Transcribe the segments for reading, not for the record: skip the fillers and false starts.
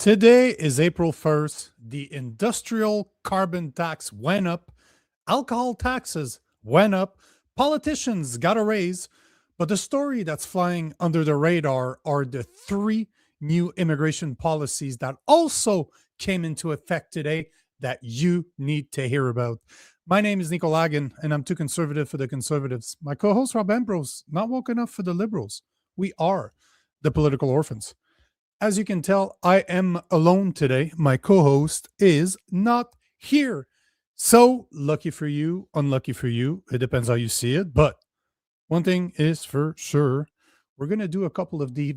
Today is April 1st. The industrial carbon tax went up, alcohol taxes went up, politicians got a raise. But the story that's flying under the radar are the three new immigration policies that also came into effect today that you need to hear about. My name is Nico Lagan, and I'm too conservative for the conservatives. My co host, Rob Ambrose, not woke enough for the liberals. We are the political orphans. As you can tell, I am alone today. My co host is not here. So, lucky for you, unlucky for you. It depends how you see it. But one thing is for sure, we're going to do a couple of deep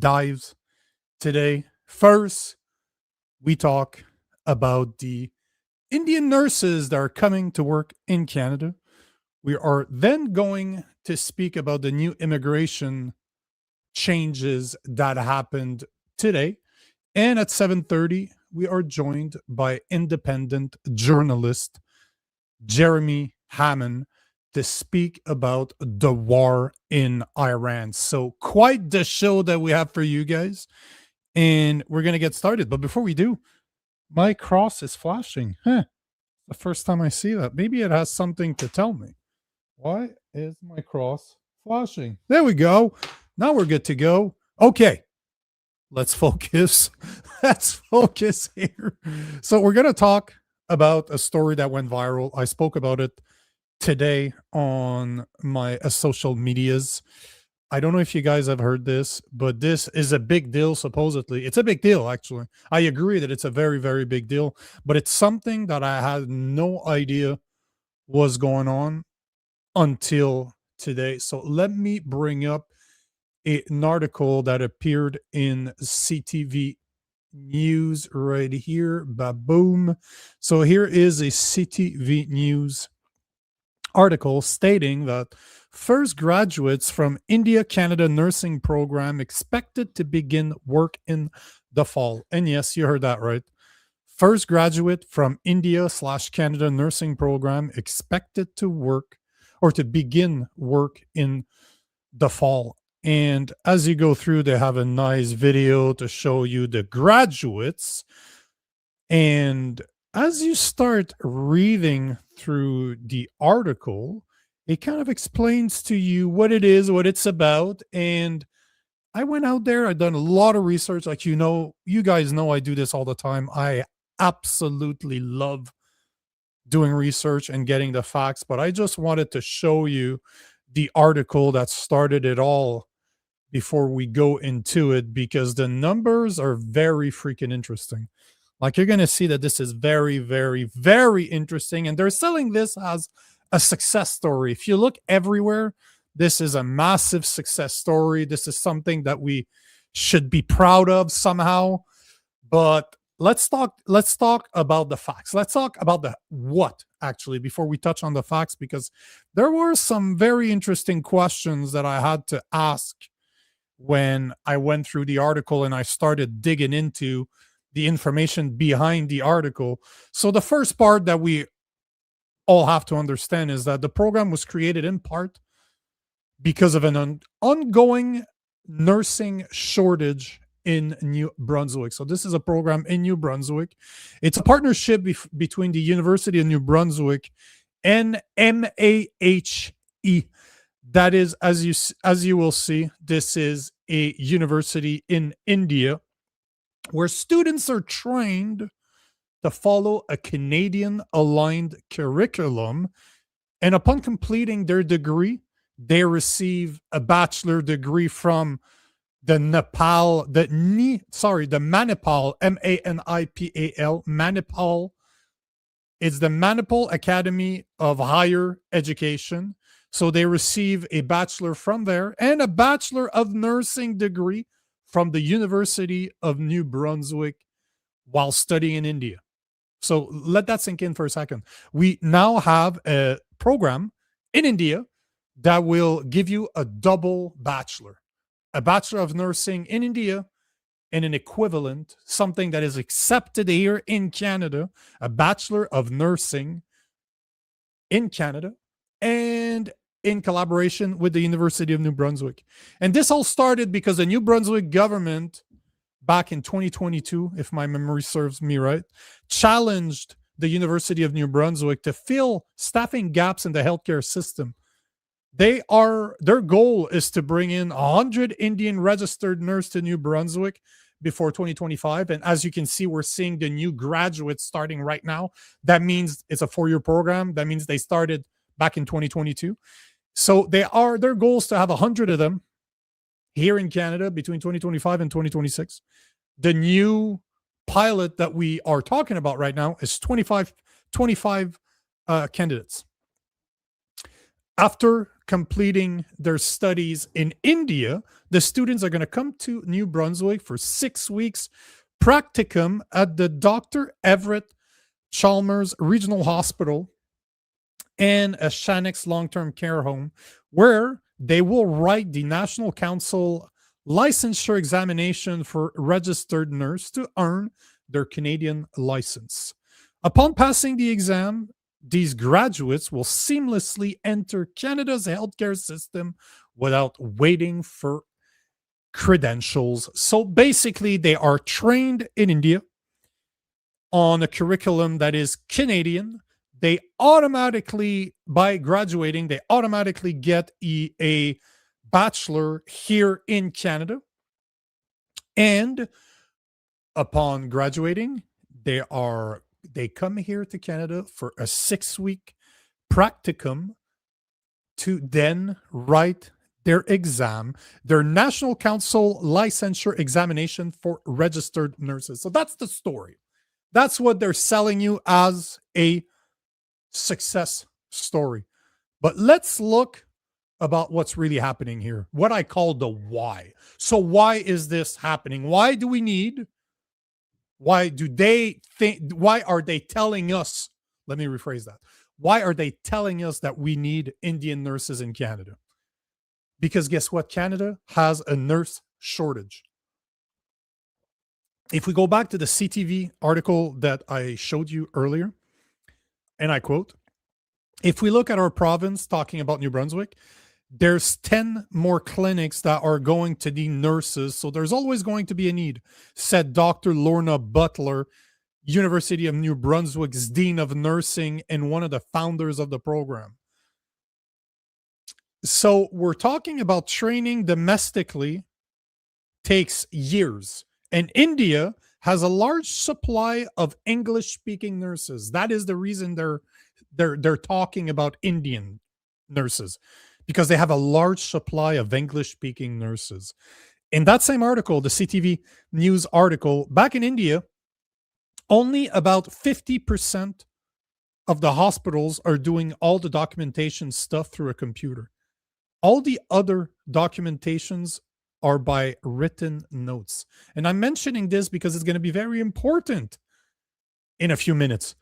dives today. First, we talk about the Indian nurses that are coming to work in Canada. We are then going to speak about the new immigration changes that happened today. And at 7:30, we are joined by independent journalist Jeremy Hammond to speak about the war in Iran. So quite the show that we have for you guys. And we're going to get started. But before we do, my cross is flashing. The first time I see that. Maybe it has something to tell me. Why is my cross flashing? There we go. Now we're good to go. Okay, let's focus. Let's focus here. So we're going to talk about a story that went viral. I spoke about it today on my social medias. I don't know if you guys have heard this, but this is a big deal, supposedly. It's a big deal, actually. I agree that it's a very, very big deal, but it's something that I had no idea was going on until today. So let me bring up an article that appeared in CTV News right here. Ba-boom. So here is a CTV News article stating that first graduates from India Canada nursing program expected to begin work in the fall. And yes, you heard that right. First graduate from India/Canada nursing program expected to work or to begin work in the fall. And as you go through, they have a nice video to show you the graduates. And as you start reading through the article, it kind of explains to you what it is, what it's about. And I went out there, I've done a lot of research. Like, you guys know I do this all the time. I absolutely love doing research and getting the facts, but I just wanted to show you the article that started it all before we go into it, because the numbers are very freaking interesting. Like, you're going to see that this is very, very, very interesting. And they're selling this as a success story. If you look everywhere, this is a massive success story. This is something that we should be proud of somehow. But let's talk about the facts. Let's talk about the what, actually, before we touch on the facts, because there were some very interesting questions that I had to ask when I went through the article and I started digging into the information behind the article. So the first part that we all have to understand is that the program was created in part because of an ongoing nursing shortage in New Brunswick. So this is a program in New Brunswick. It's a partnership between the University of New Brunswick and MAHE. That is, as you will see, this is a university in India where students are trained to follow a Canadian-aligned curriculum, and upon completing their degree, they receive a bachelor degree from the Manipal, Manipal, Manipal. It's the Manipal Academy of Higher Education. So they receive a bachelor from there and a bachelor of nursing degree from the University of New Brunswick while studying in India. So let that sink in for a second. We now have a program in India that will give you a double bachelor, a bachelor of nursing in India and an equivalent, something that is accepted here in Canada, a bachelor of nursing in Canada and in collaboration with the University of New Brunswick. And this all started because the New Brunswick government back in 2022, if my memory serves me right, challenged the University of New Brunswick to fill staffing gaps in the healthcare system. Their goal is to bring in 100 Indian registered nurse to New Brunswick before 2025. And as you can see, we're seeing the new graduates starting right now. That means it's a 4-year program. That means they started back in 2022. So their goal is to have 100 of them here in Canada between 2025 and 2026. The new pilot that we are talking about right now is 25 candidates. After completing their studies in India, the students are going to come to New Brunswick for 6 weeks practicum at the Dr. Everett Chalmers Regional Hospital and a Shanix long-term care home, where they will write the National Council licensure examination for registered nurse to earn their Canadian license. Upon passing the exam, these graduates will seamlessly enter Canada's healthcare system without waiting for credentials. So basically, they are trained in India on a curriculum that is Canadian. They automatically, by graduating, they automatically get a bachelor here in Canada. And upon graduating, they come here to Canada for a 6-week practicum to then write their exam, their National Council licensure examination for registered nurses. So that's the story. That's what they're selling you as a success story. But let's look about what's really happening here, what I call the why. So why is this happening? Why do we need? Why are they telling us? Let me rephrase that. Why are they telling us that we need Indian nurses in Canada? Because guess what? Canada has a nurse shortage. If we go back to the CTV article that I showed you earlier, and I quote, if we look at our province, talking about New Brunswick, there's 10 more clinics that are going to need nurses. So there's always going to be a need, said Dr. Lorna Butler, University of New Brunswick's Dean of Nursing and one of the founders of the program. So we're talking about training domestically takes years. And India has a large supply of English-speaking nurses. That is the reason they're talking about Indian nurses, because they have a large supply of English-speaking nurses. In that same article, the CTV News article, back in India, only about 50% of the hospitals are doing all the documentation stuff through a computer. All the other documentations are by written notes. And I'm mentioning this because it's going to be very important in a few minutes.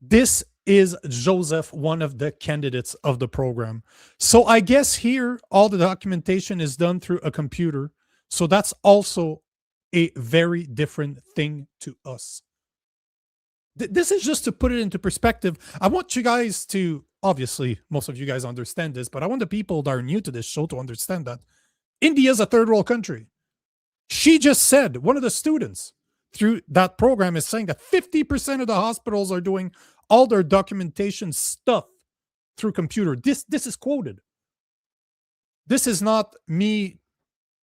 This is Joseph, one of the candidates of the program. So I guess here, all the documentation is done through a computer. So that's also a very different thing to us. This is just to put it into perspective. I want you guys to, obviously, most of you guys understand this, but I want the people that are new to this show to understand that India is a third world country. She just said, one of the students through that program is saying that 50% of the hospitals are doing all their documentation stuff through computer. This is quoted. This is not me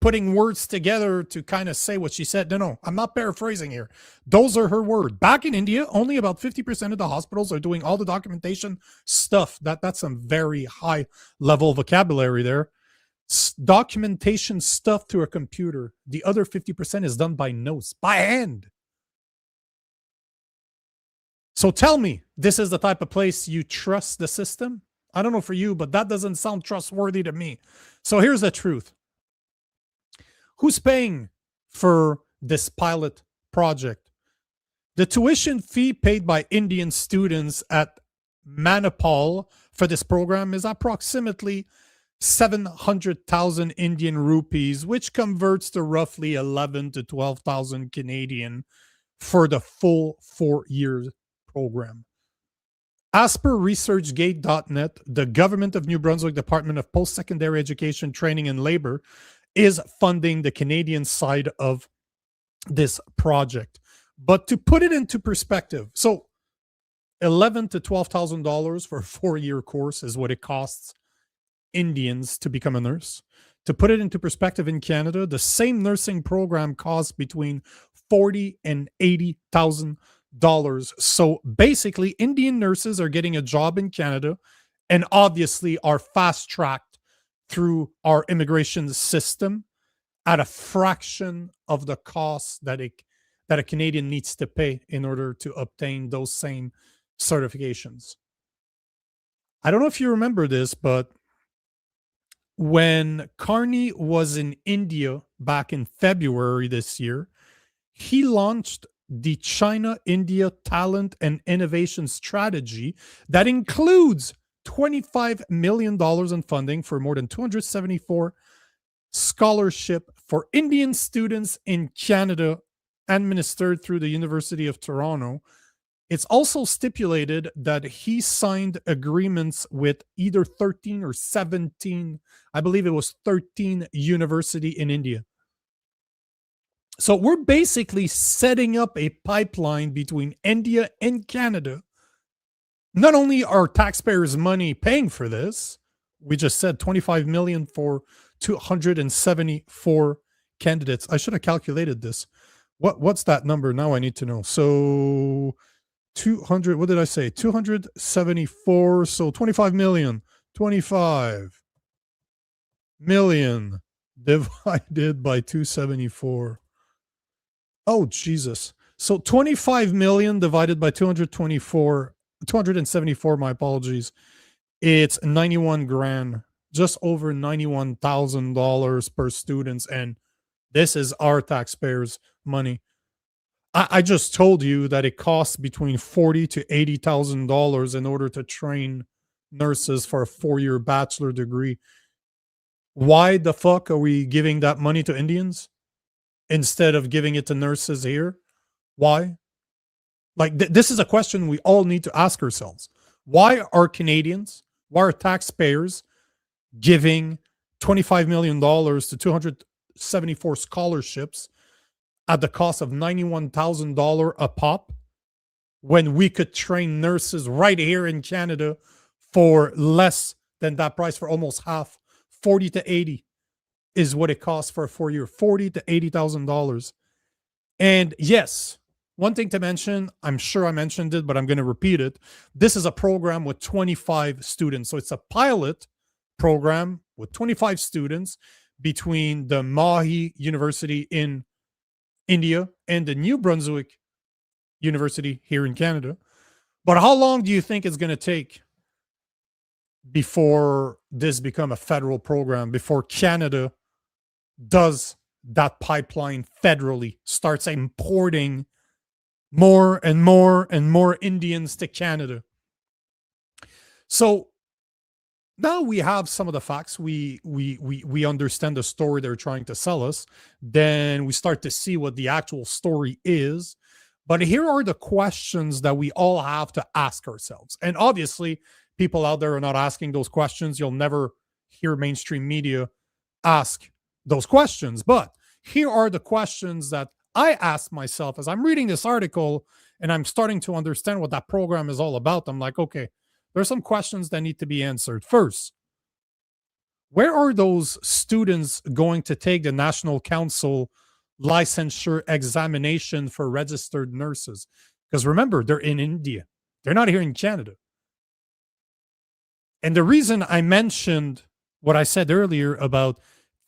putting words together to kind of say what she said. No, I'm not paraphrasing here. Those are her words. Back in India, only about 50% of the hospitals are doing all the documentation stuff. That's some very high level vocabulary there. Documentation stuff through a computer. The other 50% is done by notes, by hand. So tell me, this is the type of place you trust the system? I don't know for you, but that doesn't sound trustworthy to me. So here's the truth. Who's paying for this pilot project? The tuition fee paid by Indian students at Manipal for this program is approximately 700,000 Indian rupees, which converts to roughly 11 to 12,000 Canadian for the full 4-year program. As per ResearchGate.net, the Government of New Brunswick Department of Post-Secondary Education, Training and Labor is funding the Canadian side of this project. But to put it into perspective, so $11,000 to $12,000 for a 4-year course is what it costs Indians to become a nurse. To put it into perspective, in Canada, the same nursing program costs between $40,000 and $80,000. So basically, Indian nurses are getting a job in Canada and obviously are fast tracked through our immigration system at a fraction of the cost that a Canadian needs to pay in order to obtain those same certifications. I don't know if you remember this, but when Carney was in India back in February this year, he launched the China India Talent and Innovation Strategy that includes $25 million in funding for more than 274 scholarship for Indian students in Canada, administered through the University of Toronto. It's also stipulated that he signed agreements with either 13 or 17, I believe it was 13 university in India. So we're basically setting up a pipeline between India and Canada. Not only are taxpayers' money paying for this, we just said 25 million for 274 candidates. I should have calculated this. What's that number? Now I need to know. So 200, what did I say? 274, so 25 million. 25 million divided by 274. Oh, Jesus. So 25 million divided by 274, my apologies. It's 91 grand, just over $91,000 per student. And this is our taxpayers' money. I just told you that it costs between $40,000 to $80,000 in order to train nurses for a 4-year bachelor degree. Why the fuck are we giving that money to Indians instead of giving it to nurses here? Why? Like, this is a question we all need to ask ourselves. Why are Canadians, why are taxpayers giving $25 million to 274 scholarships at the cost of $91,000 a pop when we could train nurses right here in Canada for less than that price, for almost half? 40 to 80 is what it costs for a 4-year, $40,000 to $80,000. And yes, one thing to mention, I'm sure I mentioned it, but I'm going to repeat it. This is a program with 25 students. So it's a pilot program with 25 students between the Mahi University in India and the New Brunswick University here in Canada. But how long do you think it's going to take before this become a federal program, before Canada does that pipeline federally, starts importing more and more and more Indians to Canada? So now we have some of the facts. We understand the story they're trying to sell us. Then we start to see what the actual story is. But here are the questions that we all have to ask ourselves. And obviously, people out there are not asking those questions. You'll never hear mainstream media ask those questions. But here are the questions that I asked myself as I'm reading this article and I'm starting to understand what that program is all about. I'm like, okay, there's some questions that need to be answered. First, where are those students going to take the National Council licensure examination for registered nurses? Because remember, they're in India. They're not here in Canada. And the reason I mentioned what I said earlier about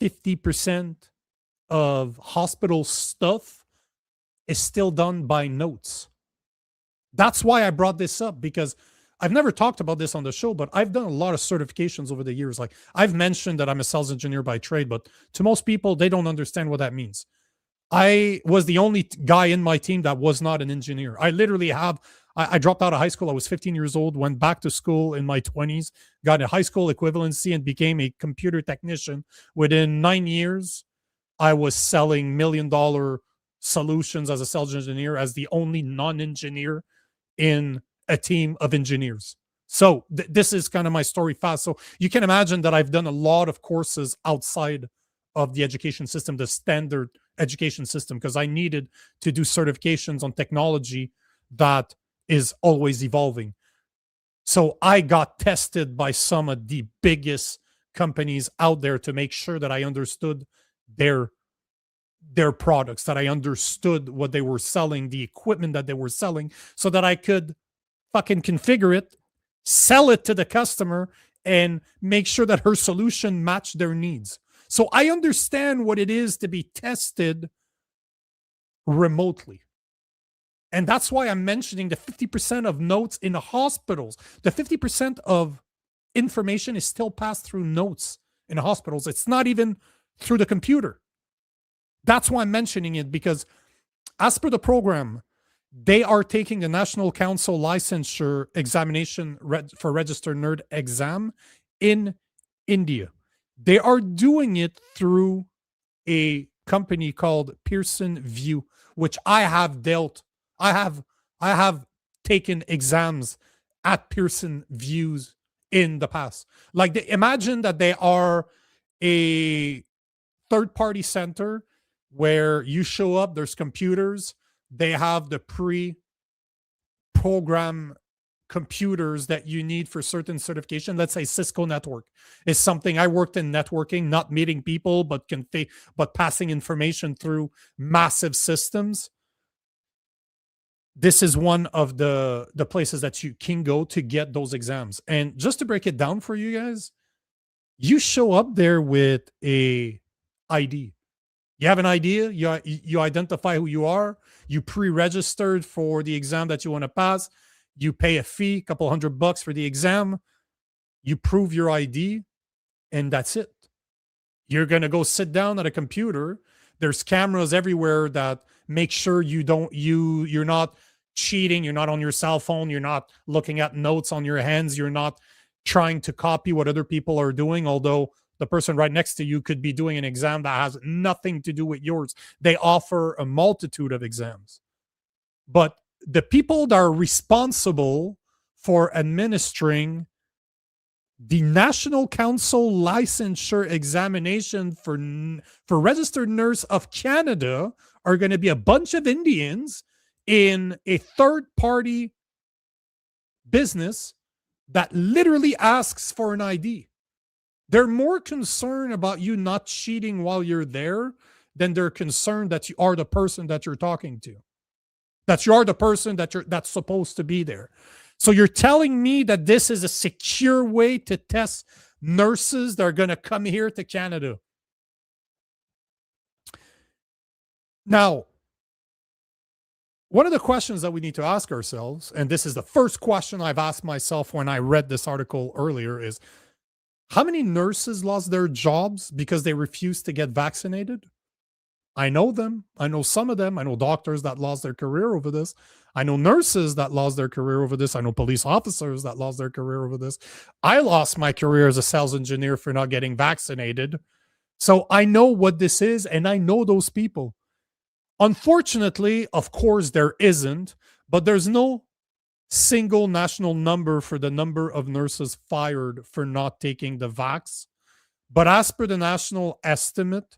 50% of hospital stuff is still done by notes. That's why I brought this up, because I've never talked about this on the show, but I've done a lot of certifications over the years. Like, I've mentioned that I'm a sales engineer by trade, but to most people, they don't understand what that means. I was the only guy in my team that was not an engineer. I literally I dropped out of high school. I was 15 years old, went back to school in my 20s, got a high school equivalency, and became a computer technician. Within 9 years, I was selling $1 million solutions as a sales engineer, as the only non-engineer in a team of engineers. So this is kind of my story fast. So you can imagine that I've done a lot of courses outside of the education system, the standard education system because I needed to do certifications on technology that is always evolving. So I got tested by some of the biggest companies out there to make sure that I understood their products, that I understood what they were selling, the equipment that they were selling, so that I could fucking configure it, sell it to the customer, and make sure that her solution matched their needs. So I understand what it is to be tested remotely. And that's why I'm mentioning the 50% of notes in the hospitals. The 50% of information is still passed through notes in the hospitals. It's not even through the computer. That's why I'm mentioning it, because as per the program, they are taking the National Council licensure examination for registered nerd exam in India. They are doing it through a company called Pearson VUE, which I have taken exams at Pearson VUEs in the past. Like, imagine that they are a third-party center where you show up, there's computers, they have the pre-program computers that you need for certain certification. Let's say Cisco network is something. I worked in networking, not meeting people, but passing information through massive systems. This is one of the places that you can go to get those exams. And just to break it down for you guys, you show up there with a ID. You have an idea, you identify who you are, you pre-registered for the exam that you want to pass, you pay a fee, a couple $100 for the exam, you prove your ID, and that's it. You're going to go sit down at a computer. There's cameras everywhere that make sure you're not cheating, you're not on your cell phone, you're not looking at notes on your hands, you're not trying to copy what other people are doing, although the person right next to you could be doing an exam that has nothing to do with yours. They offer a multitude of exams. But the people that are responsible for administering the National Council licensure examination for registered nurse of Canada are going to be a bunch of Indians in a third-party business that literally asks for an ID. They're more concerned about you not cheating while you're there than they're concerned that you are the person that you're talking to, that you are the person that's supposed to be there. So you're telling me that this is a secure way to test nurses that are going to come here to Canada. Now, one of the questions that we need to ask ourselves, and this is the first question I've asked myself when I read this article earlier, is how many nurses lost their jobs because they refused to get vaccinated? I know them. I know some of them. I know doctors that lost their career over this. I know nurses that lost their career over this. I know police officers that lost their career over this. I lost my career as a sales engineer for not getting vaccinated. So I know what this is, and I know those people. Unfortunately, of course, there isn't, but there's no single national number for the number of nurses fired for not taking the vax. But as per the national estimate,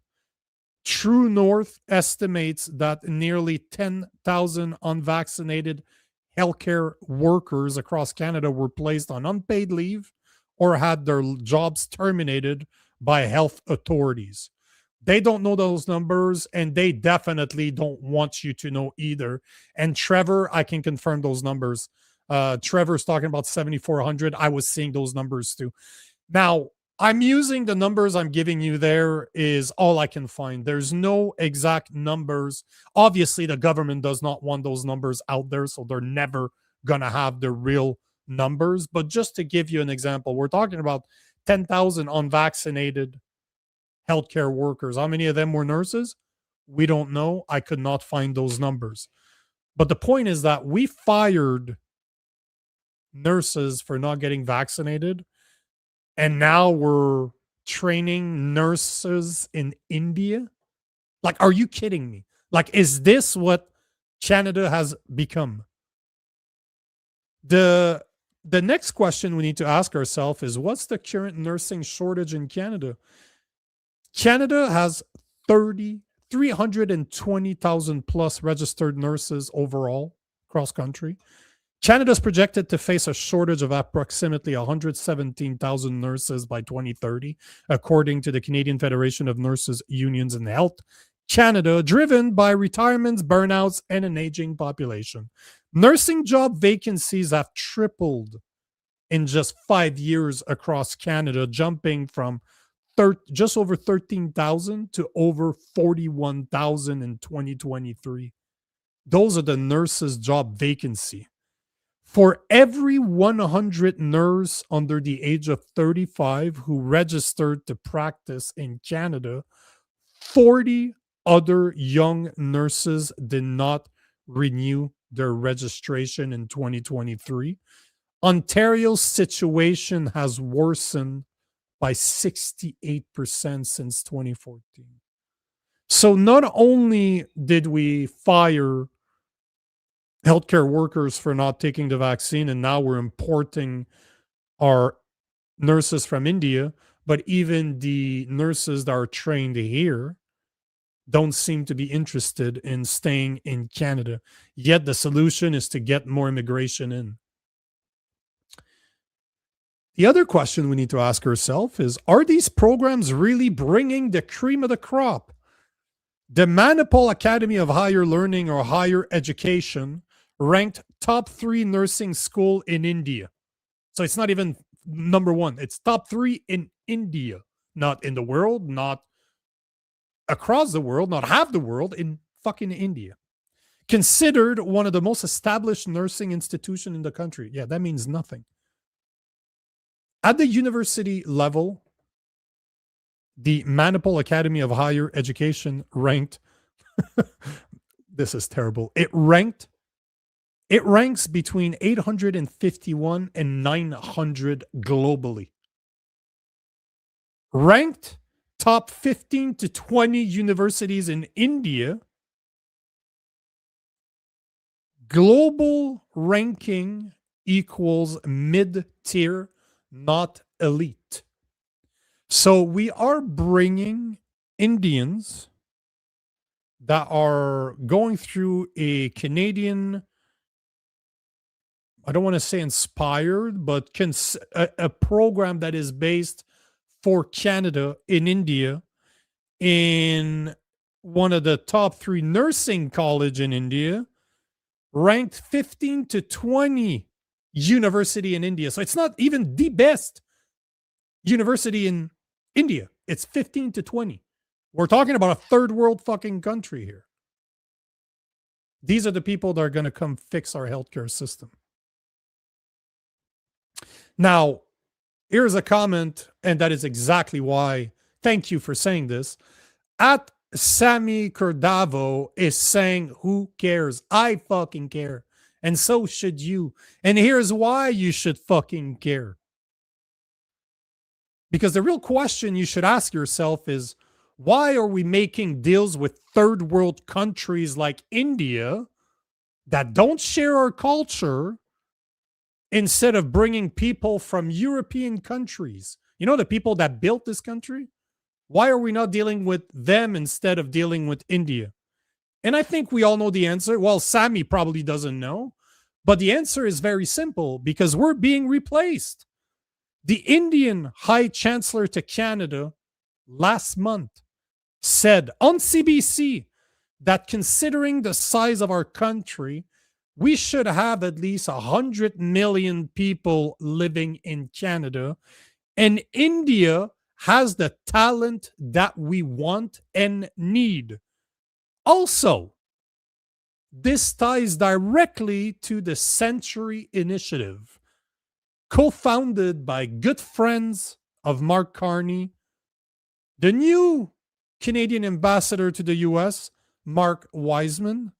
True North estimates that nearly 10,000 unvaccinated healthcare workers across Canada were placed on unpaid leave or had their jobs terminated by health authorities. They don't know those numbers, and they definitely don't want you to know either. And Trevor, I can confirm those numbers. Trevor's talking about 7,400. I was seeing those numbers too. Now, I'm using the numbers I'm giving you there is all I can find. There's no exact numbers. Obviously, the government does not want those numbers out there, so they're never going to have the real numbers. But just to give you an example, we're talking about 10,000 unvaccinated healthcare workers. How many of them were nurses? We don't know. I could not find those numbers. But the point is that we fired nurses for not getting vaccinated, and now we're training nurses in India. Like, are you kidding me? Like, is this what Canada has become? The next question we need to ask ourselves is, what's the current nursing shortage in Canada? Canada has 320,000 plus registered nurses overall across country. Canada is projected to face a shortage of approximately 117,000 nurses by 2030, according to the Canadian Federation of Nurses Unions and Health Canada, driven by retirements, burnouts, and an aging population. Nursing job vacancies have tripled in just 5 years across Canada, jumping from just over 13,000 to over 41,000 in 2023. Those are the nurses' job vacancy. For every 100 nurse under the age of 35 who registered to practice in Canada, 40 other young nurses did not renew their registration in 2023. Ontario's situation has worsened by 68% since 2014. So not only did we fire healthcare workers for not taking the vaccine, and now we're importing our nurses from India, but even the nurses that are trained here don't seem to be interested in staying in Canada. Yet the solution is to get more immigration in. The other question we need to ask ourselves is, are these programs really bringing the cream of the crop? The Manipal Academy of Higher Learning or Higher Education ranked top 3 nursing school in India. So it's not even number 1. It's top 3 in India, not in the world, not across the world, not half the world, in fucking India. Considered one of the most established nursing institutions in the country. Yeah, that means nothing. At the university level, the Manipal Academy of Higher Education ranked, this is terrible, it ranks between 851 and 900 globally. Ranked top 15 to 20 universities in India. Global ranking equals mid-tier, not elite. So we are bringing Indians that are going through a Canadian, I don't want to say inspired, but a program that is based for Canada in India, in one of the top 3 nursing college in India, ranked 15 to 20 university in India. So it's not even the best university in India. It's 15 to 20. We're talking about a third world fucking country here. These are the people that are going to come fix our healthcare system. Now, here's a comment, and that is exactly why. Thank you for saying this. At Sammy Cordavo is saying, who cares? I fucking care. And so should you. And here's why you should fucking care. Because the real question you should ask yourself is, why are we making deals with third world countries like India that don't share our culture instead of bringing people from European countries? You know, the people that built this country? Why are we not dealing with them instead of dealing with India? And I think we all know the answer. Well, Sammy probably doesn't know. But the answer is very simple, because we're being replaced. The Indian High Chancellor to Canada last month said on CBC that considering the size of our country, we should have at least 100 million people living in Canada. And India has the talent that we want and need. Also, this ties directly to the Century Initiative, co-founded by good friends of Mark Carney, the new Canadian ambassador to the US, Mark Wiseman.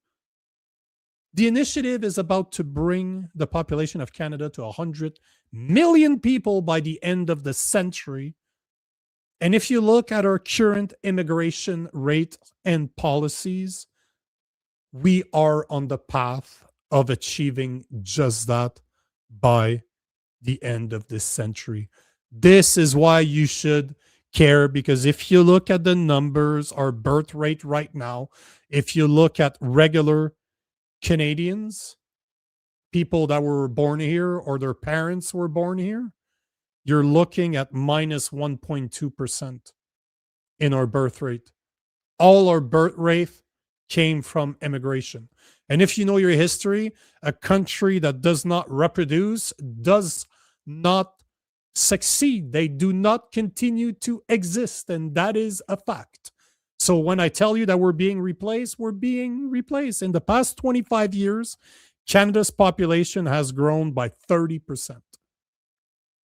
The initiative is about to bring the population of Canada to 100 million people by the end of the century. And if you look at our current immigration rate and policies, we are on the path of achieving just that by the end of this century. This is why you should care, because if you look at the numbers, our birth rate right now, if you look at regular Canadians, people that were born here or their parents were born here, you're looking at minus 1.2% in our birth rate. All our birth rate came from immigration. And if you know your history, a country that does not reproduce does not succeed. They do not continue to exist. And that is a fact. So when I tell you that we're being replaced, we're being replaced. In the past 25 years, Canada's population has grown by 30%.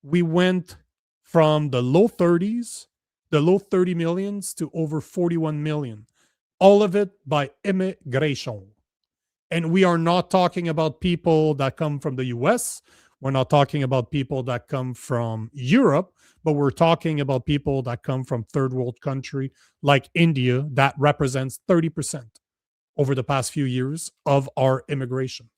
We went from the low 30s, the low 30 millions to over 41 million. All of it by immigration. And we are not talking about people that come from the US. We're not talking about people that come from Europe, but we're talking about people that come from third world country like India that represents 30% over the past few years of our immigration.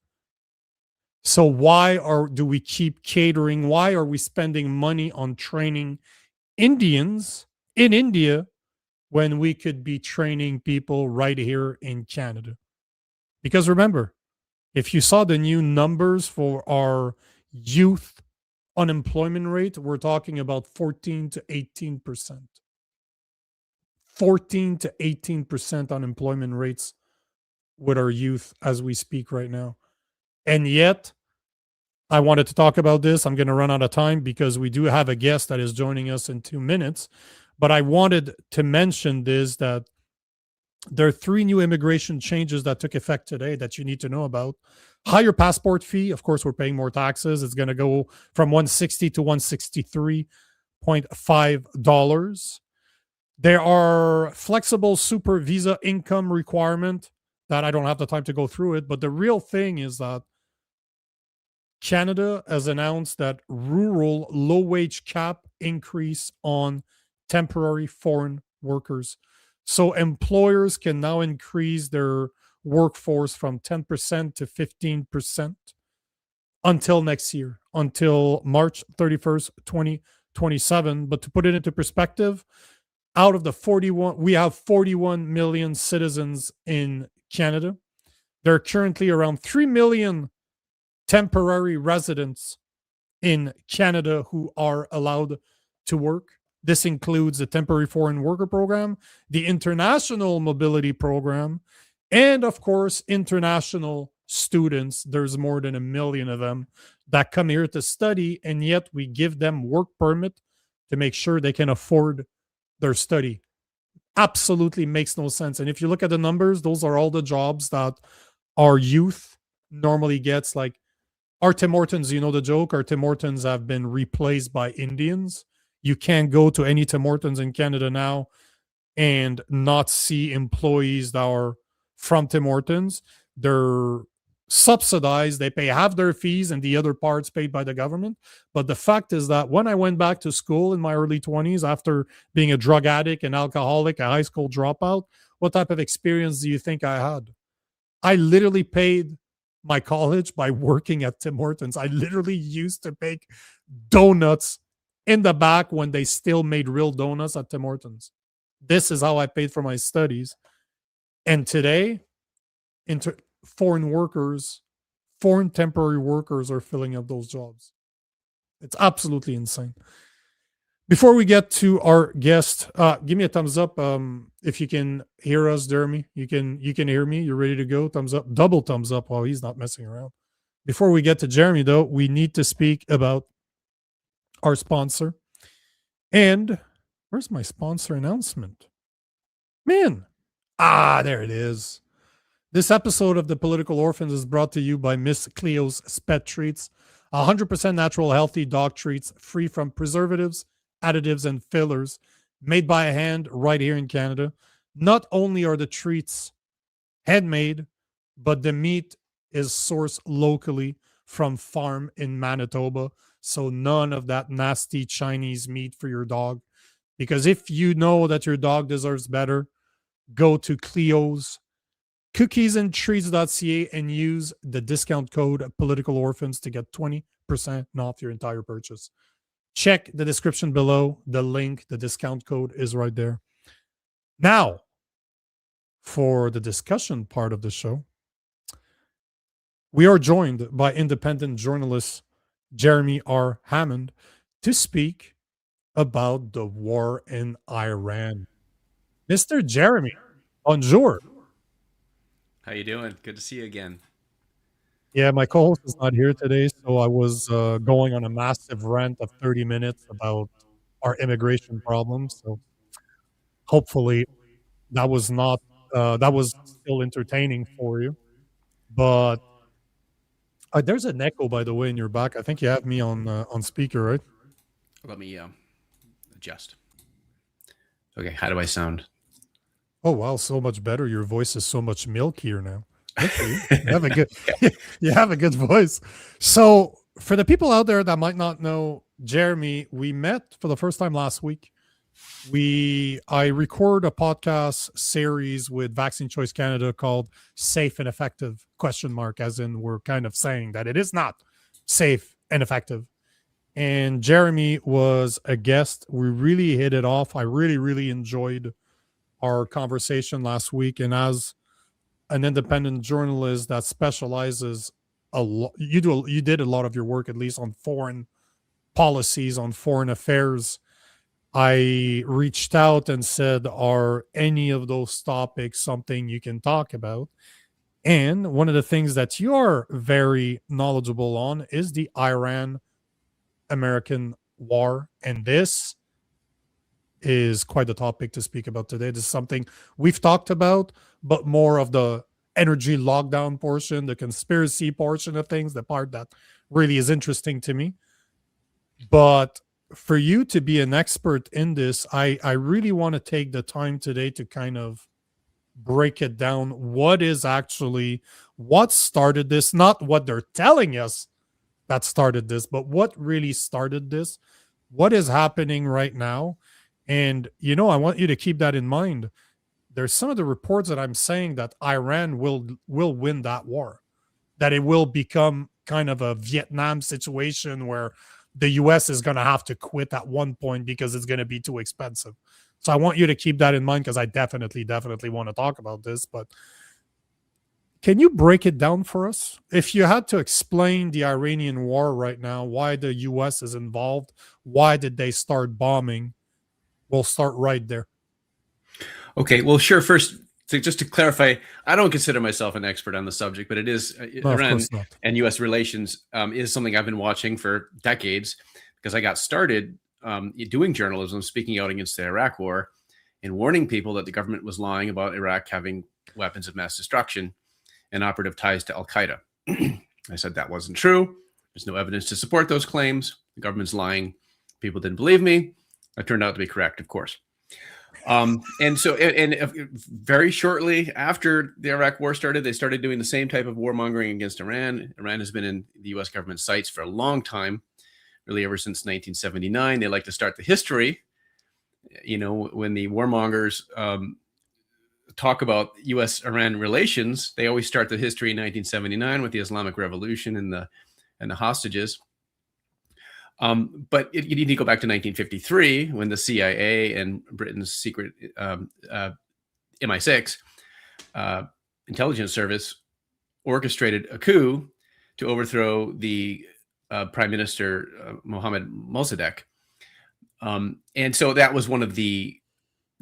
So why do we keep catering? Why are we spending money on training Indians in India when we could be training people right here in Canada? Because remember, if you saw the new numbers for our youth unemployment rate, we're talking about 14 to 18%. 14 to 18% unemployment rates with our youth as we speak right now. And yet, I wanted to talk about this. I'm going to run out of time because we do have a guest that is joining us in 2 minutes. But I wanted to mention this, that there are 3 new immigration changes that took effect today that you need to know about. Higher passport fee. Of course, we're paying more taxes. It's going to go from $160 to $163.5. There are flexible super visa income requirement that I don't have the time to go through it. But the real thing is that Canada has announced that rural low-wage cap increase on temporary foreign workers. So employers can now increase their workforce from 10% to 15% until next year, until March 31st, 2027. But to put it into perspective, out of the 41, we have 41 million citizens in Canada. There are currently around 3 million temporary residents in Canada who are allowed to work. This includes the temporary foreign worker program, the international mobility program, and of course, international students. There's more than 1 million of them that come here to study, and yet we give them work permit to make sure they can afford their study. Absolutely makes no sense. And if you look at the numbers, those are all the jobs that our youth normally gets. Like our Tim Hortons, you know the joke, our Tim Hortons have been replaced by Indians. You can't go to any Tim Hortons in Canada now and not see employees that are from Tim Hortons. They're subsidized. They pay half their fees and the other parts paid by the government. But the fact is that when I went back to school in my early 20s after being a drug addict, an alcoholic, a high school dropout, what type of experience do you think I had? I literally paid my college by working at Tim Hortons. I literally used to bake donuts in the back when they still made real donuts at Tim Hortons. This is how I paid for my studies. And today, foreign workers, foreign temporary workers are filling up those jobs. It's absolutely insane. Before we get to our guest, give me a thumbs up if you can hear us, Jeremy. You can hear me. You're ready to go. Thumbs up, double thumbs up. While he's not messing around. Before we get to Jeremy, though, we need to speak about our sponsor. And where's my sponsor announcement? Man, there it is. This episode of the Political Orphans is brought to you by Miss Cleo's Pet Treats, 100% natural, healthy dog treats, free from preservatives, additives, and fillers, made by hand right here in Canada. Not only are the treats handmade, but the meat is sourced locally from farm in Manitoba. So none of that nasty Chinese meat for your dog. Because if you know that your dog deserves better, go to Cleo's cookiesandtreats.ca and use the discount code Political Orphans to get 20% off your entire purchase. check the description below. The link, the discount code is right there. Now, for the discussion part of the show, we are joined by independent journalist Jeremy R. Hammond to speak about the war in Iran. Mr. Jeremy, bonjour. How you doing? Good to see you again. Yeah, my co-host is not here today, so I was going on a massive rant of 30 minutes about our immigration problems. So hopefully that was not that was still entertaining for you. But there's an echo, by the way, in your back. I think you have me on speaker, right? Let me adjust. Okay, how do I sound? Oh wow, so much better. Your voice is so much milkier now. Good for you. You have a good you have a good voice. So for the people out there that might not know Jeremy, we met for the first time last week. I record a podcast series with Vaccine Choice Canada called Safe and Effective question mark, as in we're kind of saying that it is not safe and effective. And Jeremy was a guest. We really hit it off. I really enjoyed our conversation last week. And as an independent journalist that specializes a lot, you did a lot of your work, at least on foreign policies, on foreign affairs. I reached out and said, are any of those topics something you can talk about? And one of the things that you're very knowledgeable on is the Iran American war. And this is quite the topic to speak about today. This is something we've talked about, but more of the energy lockdown portion, the conspiracy portion of things, the part that really is interesting to me. But for you to be an expert in this, I really want to take the time today to kind of break it down. What started this, not what they're telling us that started this, but what really started this, what is happening right now. And, I want you to keep that in mind. There's some of the reports that I'm saying that Iran will win that war, that it will become kind of a Vietnam situation where the US is going to have to quit at one point because it's going to be too expensive. So I want you to keep that in mind because I definitely want to talk about this. But can you break it down for us? If you had to explain the Iranian war right now, why the US is involved, why did they start bombing? We'll start right there. Okay, well, sure. First, just to clarify, I don't consider myself an expert on the subject, but it is Iran and U.S. relations is something I've been watching for decades because I got started doing journalism, speaking out against the Iraq war and warning people that the government was lying about Iraq having weapons of mass destruction and operative ties to Al-Qaeda. I said that wasn't true. There's no evidence to support those claims. The government's lying. People didn't believe me. I turned out to be correct, of course. And very shortly after the Iraq war started, they started doing the same type of warmongering against Iran. Iran has been in the U.S. government sights for a long time, really ever since 1979. They like to start the history, when the warmongers talk about U.S.-Iran relations, they always start the history in 1979 with the Islamic Revolution and the hostages. But you need to go back to 1953 when the CIA and Britain's secret MI6 intelligence service orchestrated a coup to overthrow the Prime Minister Mohammad Mossadegh. And so that was one of the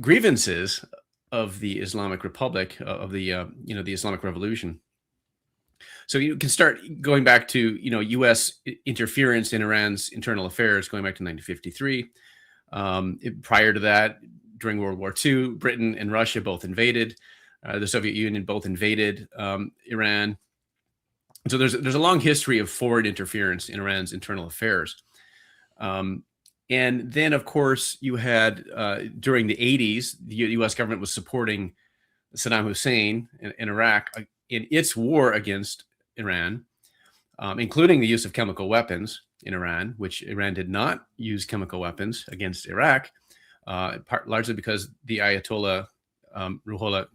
grievances of the Islamic Republic, of the Islamic Revolution. So you can start going back to, U.S. interference in Iran's internal affairs going back to 1953. Prior to that, during World War II, Britain and Russia both invaded. The Soviet Union both invaded Iran. So there's a long history of foreign interference in Iran's internal affairs. And then, of course, you had during the 80s, the U.S. government was supporting Saddam Hussein in Iraq in its war against Iran, including the use of chemical weapons in Iran, which Iran did not use chemical weapons against Iraq, largely because the Ayatollah Ruhollah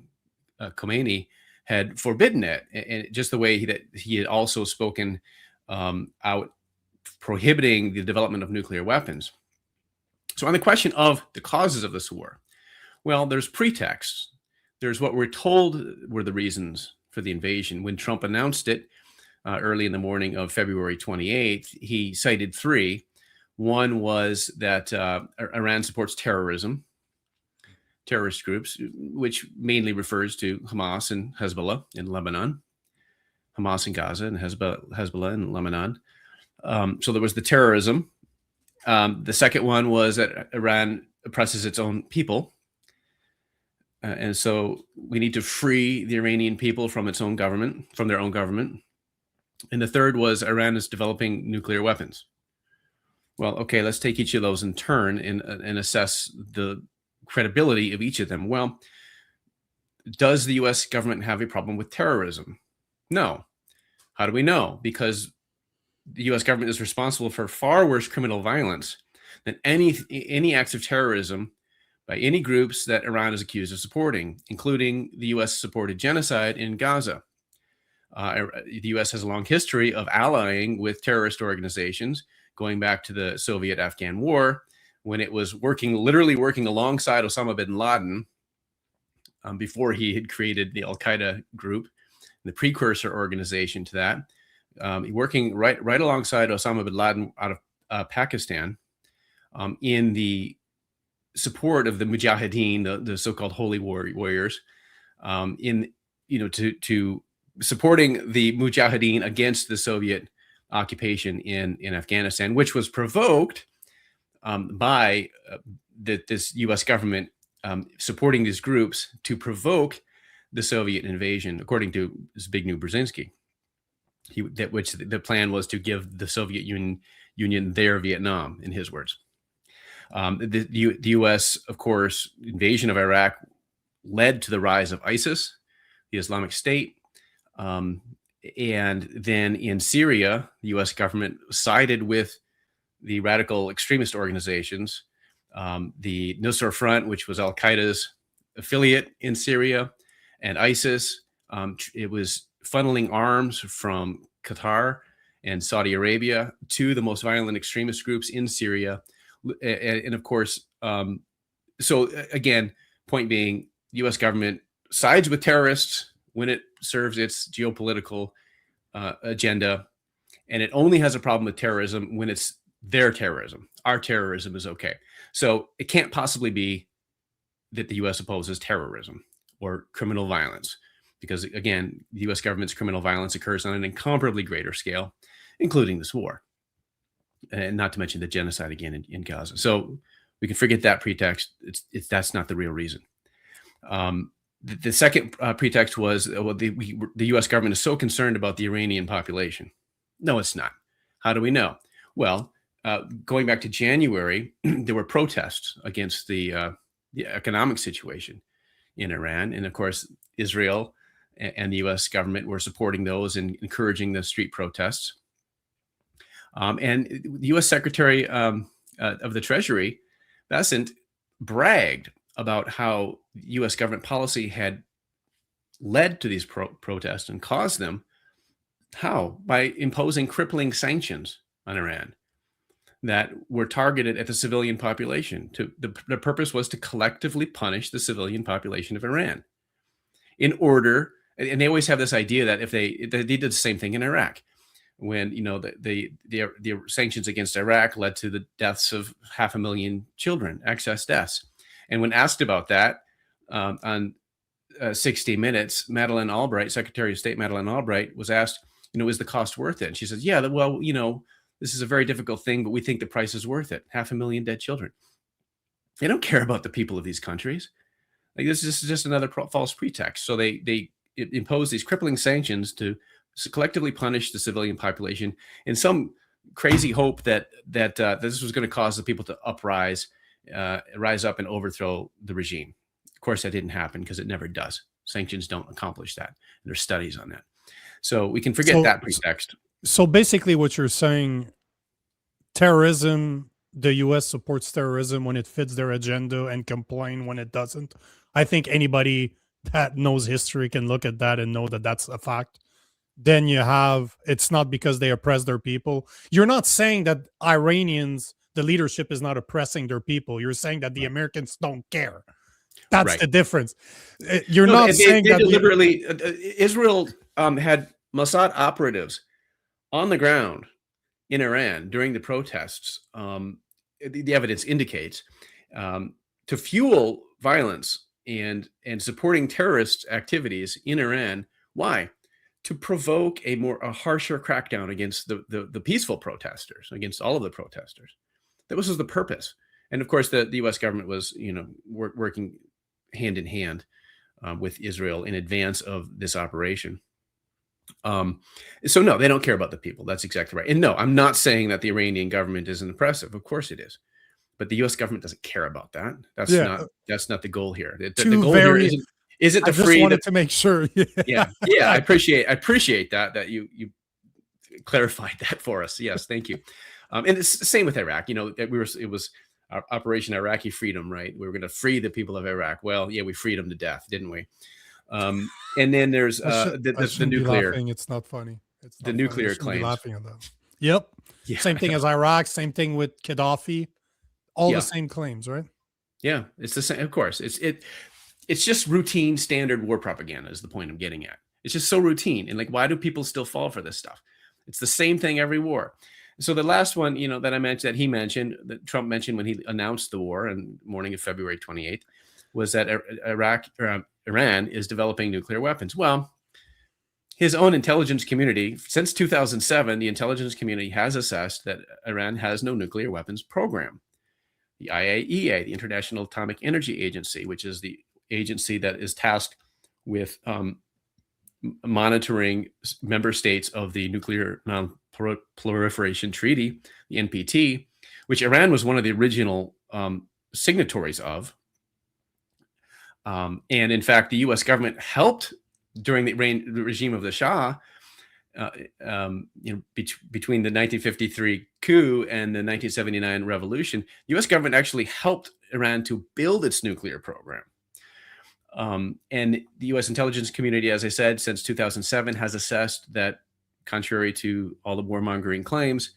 Khomeini had forbidden it, and just the way that he had also spoken out prohibiting the development of nuclear weapons. So on the question of the causes of this war, well, there's pretexts. There's what we're told were the reasons for the invasion. When Trump announced it early in the morning of February 28th, he cited three. One was that Iran supports terrorism, terrorist groups, which mainly refers to Hamas and Hezbollah in Lebanon, Hamas in Gaza and Hezbollah in Lebanon. So there was the terrorism. The second one was that Iran oppresses its own people. And so we need to free the Iranian people from its own government, from their own government. And the third was Iran is developing nuclear weapons. Well, okay, let's take each of those in turn and assess the credibility of each of them. Well, does the U.S. government have a problem with terrorism? No. How do we know? Because the U.S. government is responsible for far worse criminal violence than any acts of terrorism by any groups that Iran is accused of supporting, including the U.S.-supported genocide in Gaza. The U.S. has a long history of allying with terrorist organizations, going back to the Soviet-Afghan War, when it was literally working alongside Osama bin Laden before he had created the Al-Qaeda group, the precursor organization to that, working right alongside Osama bin Laden out of Pakistan in the support of the Mujahideen, the so-called holy warriors, to supporting the Mujahideen against the Soviet occupation in Afghanistan, which was provoked by this U.S. government supporting these groups to provoke the Soviet invasion, according to Zbigniew Brzezinski. Which the plan was to give the Soviet Union their Vietnam, in his words. The U.S., of course, invasion of Iraq led to the rise of ISIS, the Islamic State. And then in Syria, the U.S. government sided with the radical extremist organizations, the Nusra Front, which was Al-Qaeda's affiliate in Syria, and ISIS. It was funneling arms from Qatar and Saudi Arabia to the most violent extremist groups in Syria. And of course, so again, point being, the U.S. government sides with terrorists when it serves its geopolitical agenda, and it only has a problem with terrorism when it's their terrorism. Our terrorism is okay. So it can't possibly be that the U.S. opposes terrorism or criminal violence, because again, the U.S. government's criminal violence occurs on an incomparably greater scale, including this war, and not to mention the genocide again in Gaza. So we can forget that pretext. That's not the real reason. The second pretext was the U.S. government is so concerned about the Iranian population. No, it's not. How do we know? Well, going back to January, there were protests against the economic situation in Iran, and of course, Israel and the U.S. government were supporting those and encouraging the street protests. And the U.S. Secretary of the Treasury, Bessent, bragged about how U.S. government policy had led to these protests and caused them. How? By imposing crippling sanctions on Iran that were targeted at the civilian population. The purpose was to collectively punish the civilian population of Iran in order. And they always have this idea that if they did the same thing in Iraq, when the sanctions against Iraq led to the deaths of 500,000 children, excess deaths. And when asked about that on 60 Minutes, Madeleine Albright, Secretary of State Madeleine Albright, was asked, is the cost worth it? And she says, yeah, well, this is a very difficult thing, but we think the price is worth it. 500,000 dead children. They don't care about the people of these countries. Like, this is just another false pretext. So they impose these crippling sanctions to collectively punish the civilian population in some crazy hope that this was going to cause the people to rise up and overthrow the regime. Of course, that didn't happen because it never does. Sanctions don't accomplish that. There's studies on that. So we can forget that pretext. So basically what you're saying, terrorism, the U.S. supports terrorism when it fits their agenda and complain when it doesn't. I think anybody that knows history can look at that and know that that's a fact. then you have, it's not because they oppress their people. You're not saying that Iranians, the leadership is not oppressing their people. You're saying that the Right. Americans don't care. That's Right. the difference. You're No, not they saying that deliberately, Israel had Mossad operatives on the ground in Iran during the protests. The evidence indicates to fuel violence and supporting terrorist activities in Iran. Why? To provoke a harsher crackdown against the peaceful protesters, against all of the protesters. That was the purpose. And of course, the U.S. government was, working hand in hand with Israel in advance of this operation. So no, they don't care about the people. That's exactly right. And no, I'm not saying that the Iranian government isn't oppressive. Of course it is. But the U.S. government doesn't care about that. That's not the goal here. The goal here isn't I to just free wanted to make sure. Yeah. I appreciate that you clarified that for us. Yes, thank you. And it's the same with Iraq. It was Operation Iraqi Freedom, right? We were going to free the people of Iraq. Well, yeah, we freed them to death, didn't we? And then there's the nuclear. It's not funny. It's not the nuclear claims. Laughing at that. Yep. Yeah, same thing as Iraq. Same thing with Gaddafi. All the same claims, right? Yeah, it's the same. Of course, it's just routine, standard war propaganda. Is the point I'm getting at? It's just so routine, and like, why do people still fall for this stuff? It's the same thing every war. So the last one, that I mentioned, that Trump mentioned when he announced the war on the morning of February 28th, was that Iran is developing nuclear weapons. Well, his own intelligence community, since 2007, the intelligence community has assessed that Iran has no nuclear weapons program. The IAEA, the International Atomic Energy Agency, which is the agency that is tasked with monitoring member states of the Nuclear Non-Proliferation Treaty, the NPT, which Iran was one of the original signatories of. And in fact, the U.S. government helped during the regime of the Shah, between the 1953 coup and the 1979 revolution. The U.S. government actually helped Iran to build its nuclear program. And the U.S. intelligence community, as I said, since 2007 has assessed that, contrary to all the warmongering claims,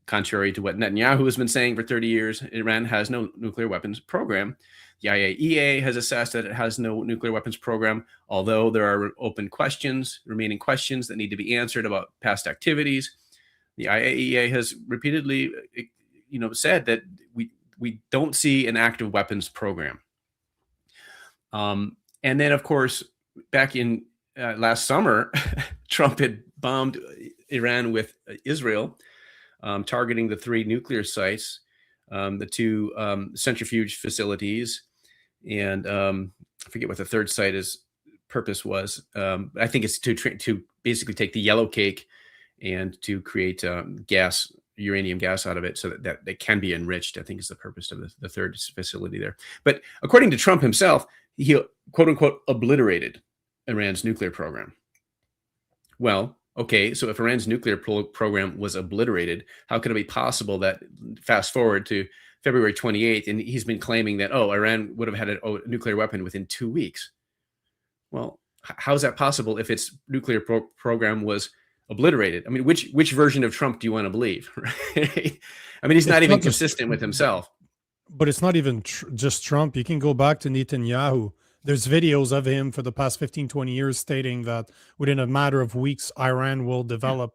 contrary to what Netanyahu has been saying for 30 years, Iran has no nuclear weapons program. The IAEA has assessed that it has no nuclear weapons program, although there are remaining questions that need to be answered about past activities. The IAEA has repeatedly, said that we don't see an active weapons program. And then, of course, back in last summer, Trump had bombed Iran with Israel, targeting the 3 nuclear sites, the 2 centrifuge facilities, and I forget what the third site purpose was. I think it's to basically take the yellow cake and to create uranium gas out of it, so that it can be enriched, I think is the purpose of the third facility there. But according to Trump himself, he, quote unquote, obliterated Iran's nuclear program. Well, okay, so if Iran's nuclear program was obliterated, how could it be possible that, fast forward to February 28th, and he's been claiming that, Iran would have had a nuclear weapon within 2 weeks? Well, how is that possible if its nuclear program was obliterated? I mean, which version of Trump do you want to believe? Right? I mean, he's not even consistent with himself. But it's not even just Trump. You can go back to Netanyahu. There's videos of him for the past 15, 20 years stating that within a matter of weeks, Iran will develop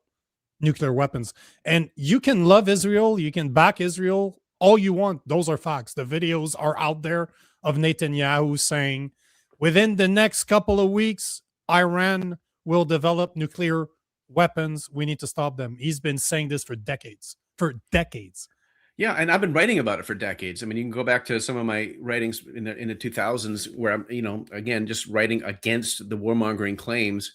nuclear weapons. And you can love Israel, you can back Israel all you want. Those are facts. The videos are out there of Netanyahu saying within the next couple of weeks, Iran will develop nuclear weapons. We need to stop them. He's been saying this for decades. Yeah, and I've been writing about it for decades. I mean, you can go back to some of my writings in the 2000s, where I'm, again, just writing against the warmongering claims,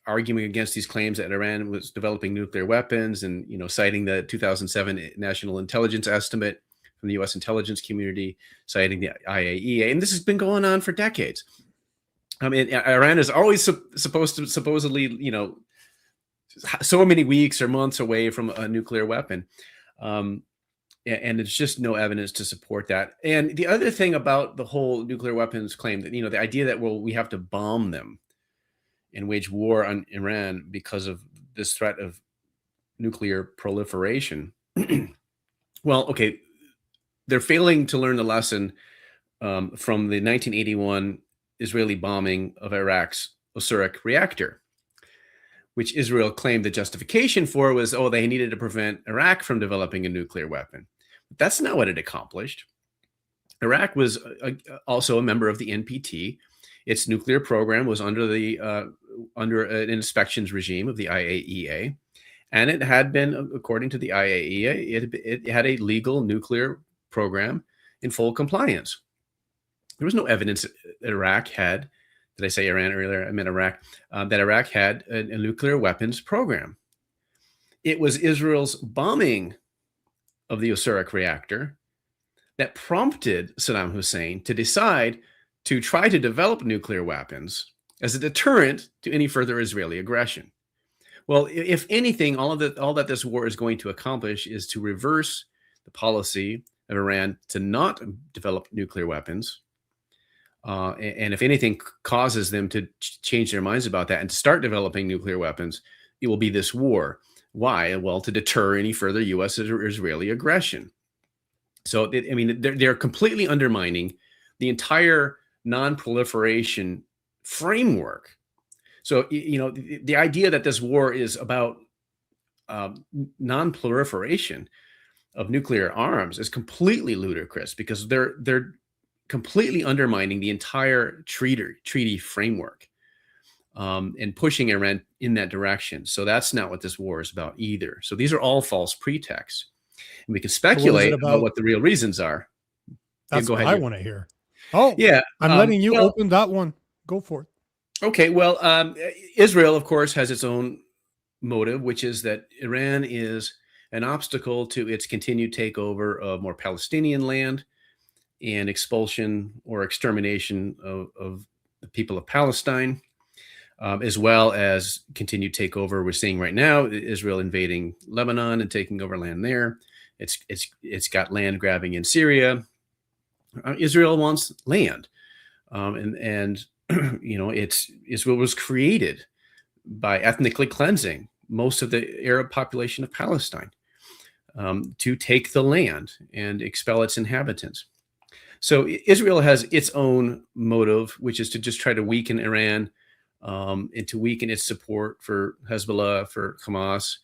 arguing against these claims that Iran was developing nuclear weapons, and citing the 2007 National Intelligence Estimate from the U.S. intelligence community, citing the IAEA, and this has been going on for decades. I mean, Iran is always supposedly, so many weeks or months away from a nuclear weapon. And there's just no evidence to support that. And the other thing about the whole nuclear weapons claim, that, the idea that, we have to bomb them, and wage war on Iran because of this threat of nuclear proliferation. Well, okay, they're failing to learn the lesson from the 1981 Israeli bombing of Iraq's Osirak reactor, which Israel claimed the justification for was, oh, they needed to prevent Iraq from developing a nuclear weapon. But that's not what it accomplished. Iraq was also a member of the NPT. Its nuclear program was under an inspections regime of the IAEA. And it had been, according to the IAEA, it had a legal nuclear program in full compliance. There was no evidence that Iraq had, did I say Iran earlier? I meant Iraq, that Iraq had a nuclear weapons program. It was Israel's bombing of the Osirak reactor that prompted Saddam Hussein to decide to try to develop nuclear weapons as a deterrent to any further Israeli aggression. Well, if anything, all that this war is going to accomplish is to reverse the policy of Iran to not develop nuclear weapons. And if anything causes them to change their minds about that and to start developing nuclear weapons, it will be this war. Why? Well, to deter any further U.S. or Israeli aggression. So, they're completely undermining the entire non-proliferation framework. So, the idea that this war is about non-proliferation of nuclear arms is completely ludicrous, because they're completely undermining the entire treaty framework and pushing Iran in that direction. So that's not what this war is about either. So these are all false pretexts. And we can speculate about what the real reasons are. That's what I want to hear. Oh, yeah. I'm letting you open that one. Go for it. Okay. Well, Israel, of course, has its own motive, which is that Iran is an obstacle to its continued takeover of more Palestinian land and expulsion or extermination of the people of Palestine, as well as continued takeover. We're seeing right now Israel invading Lebanon and taking over land there. It's got land grabbing in Syria. Israel wants land, and Israel was created by ethnically cleansing most of the Arab population of Palestine to take the land and expel its inhabitants. So Israel has its own motive, which is to just try to weaken Iran and to weaken its support for Hezbollah, for Hamas,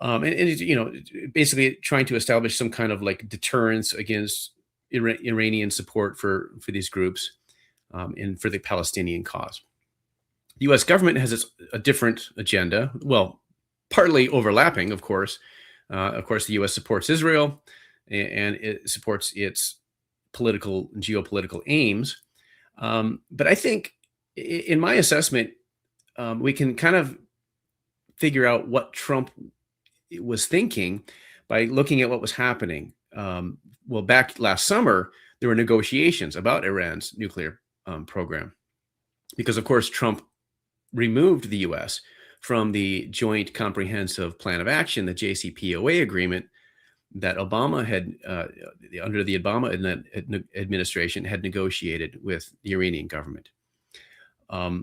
and basically trying to establish some kind of like deterrence against Iranian support for these groups and for the Palestinian cause. The U.S. government has a different agenda. Well, partly overlapping, of course. The U.S. supports Israel and it supports its political and geopolitical aims. But I think, in my assessment, we can kind of figure out what Trump was thinking by looking at what was happening. Well, back last summer, there were negotiations about Iran's nuclear program, because, of course, Trump removed the U.S. from the Joint Comprehensive Plan of Action, the JCPOA agreement that Obama had, under the Obama administration, had negotiated with the Iranian government,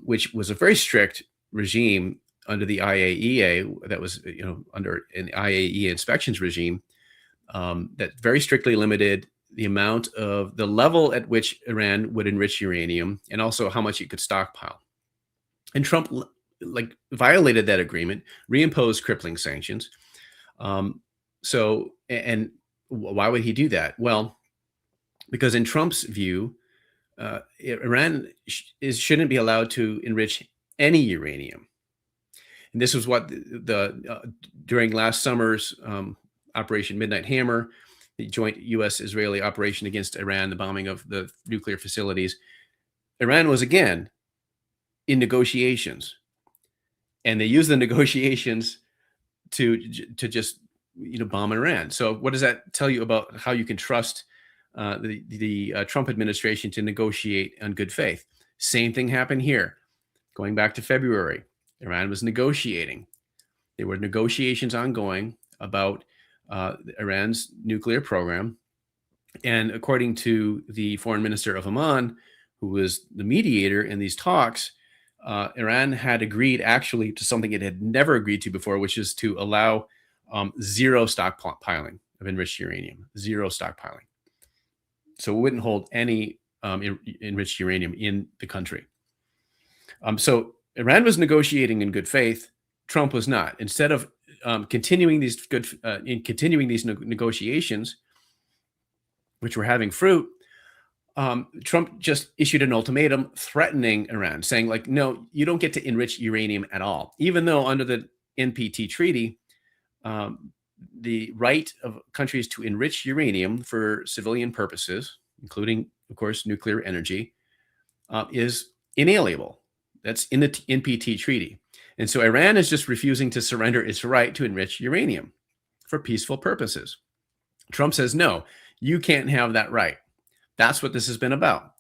which was a very strict regime under the IAEA, that was, under an IAEA inspections regime, that very strictly limited the amount of the level at which Iran would enrich uranium and also how much it could stockpile. And Trump violated that agreement, reimposed crippling sanctions. So why would he do that? Well, because in Trump's view, Iran shouldn't be allowed to enrich any uranium. And this was what during last summer's Operation Midnight Hammer, the joint U.S.-Israeli operation against Iran, the bombing of the nuclear facilities, Iran was again in negotiations, and they used the negotiations to just bomb Iran. So what does that tell you about how you can trust the Trump administration to negotiate on good faith? Same thing happened here. Going back to February, Iran was negotiating. There were negotiations ongoing about Iran's nuclear program. And according to the foreign minister of Oman, who was the mediator in these talks, Iran had agreed actually to something it had never agreed to before, which is to allow zero stockpiling of enriched uranium, zero stockpiling. So it wouldn't hold any enriched uranium in the country. So Iran was negotiating in good faith. Trump was not. Instead of continuing these negotiations, which were having fruit, Trump just issued an ultimatum threatening Iran, saying, like, no, you don't get to enrich uranium at all, even though under the NPT treaty, the right of countries to enrich uranium for civilian purposes, including, of course, nuclear energy, is inalienable. That's in the NPT treaty. And so Iran is just refusing to surrender its right to enrich uranium for peaceful purposes. Trump says, no, you can't have that right. That's what this has been about.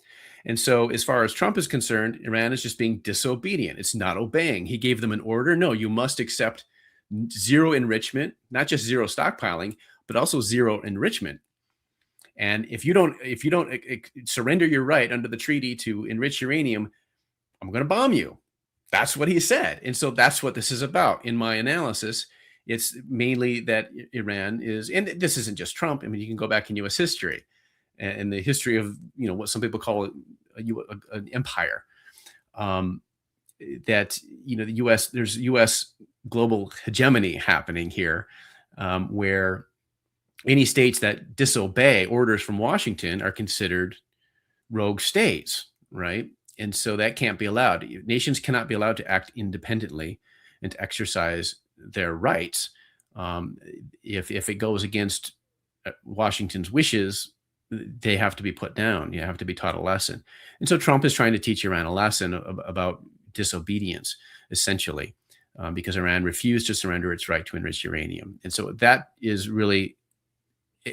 And so as far as Trump is concerned, Iran is just being disobedient. It's not obeying. He gave them an order. No, you must accept zero enrichment, not just zero stockpiling, but also zero enrichment. And if you don't surrender your right under the treaty to enrich uranium, I'm going to bomb you. That's what he said. And so that's what this is about. In my analysis, it's mainly that Iran is, and this isn't just Trump. I mean, you can go back in U.S. history and the history of, what some people call an empire. That, the U.S., there's U.S. global hegemony happening here, where any states that disobey orders from Washington are considered rogue states, right? And so that can't be allowed. Nations cannot be allowed to act independently and to exercise their rights. If it goes against Washington's wishes, they have to be put down. You have to be taught a lesson. And so Trump is trying to teach Iran a lesson about disobedience, essentially, because Iran refused to surrender its right to enrich uranium. And so that is really,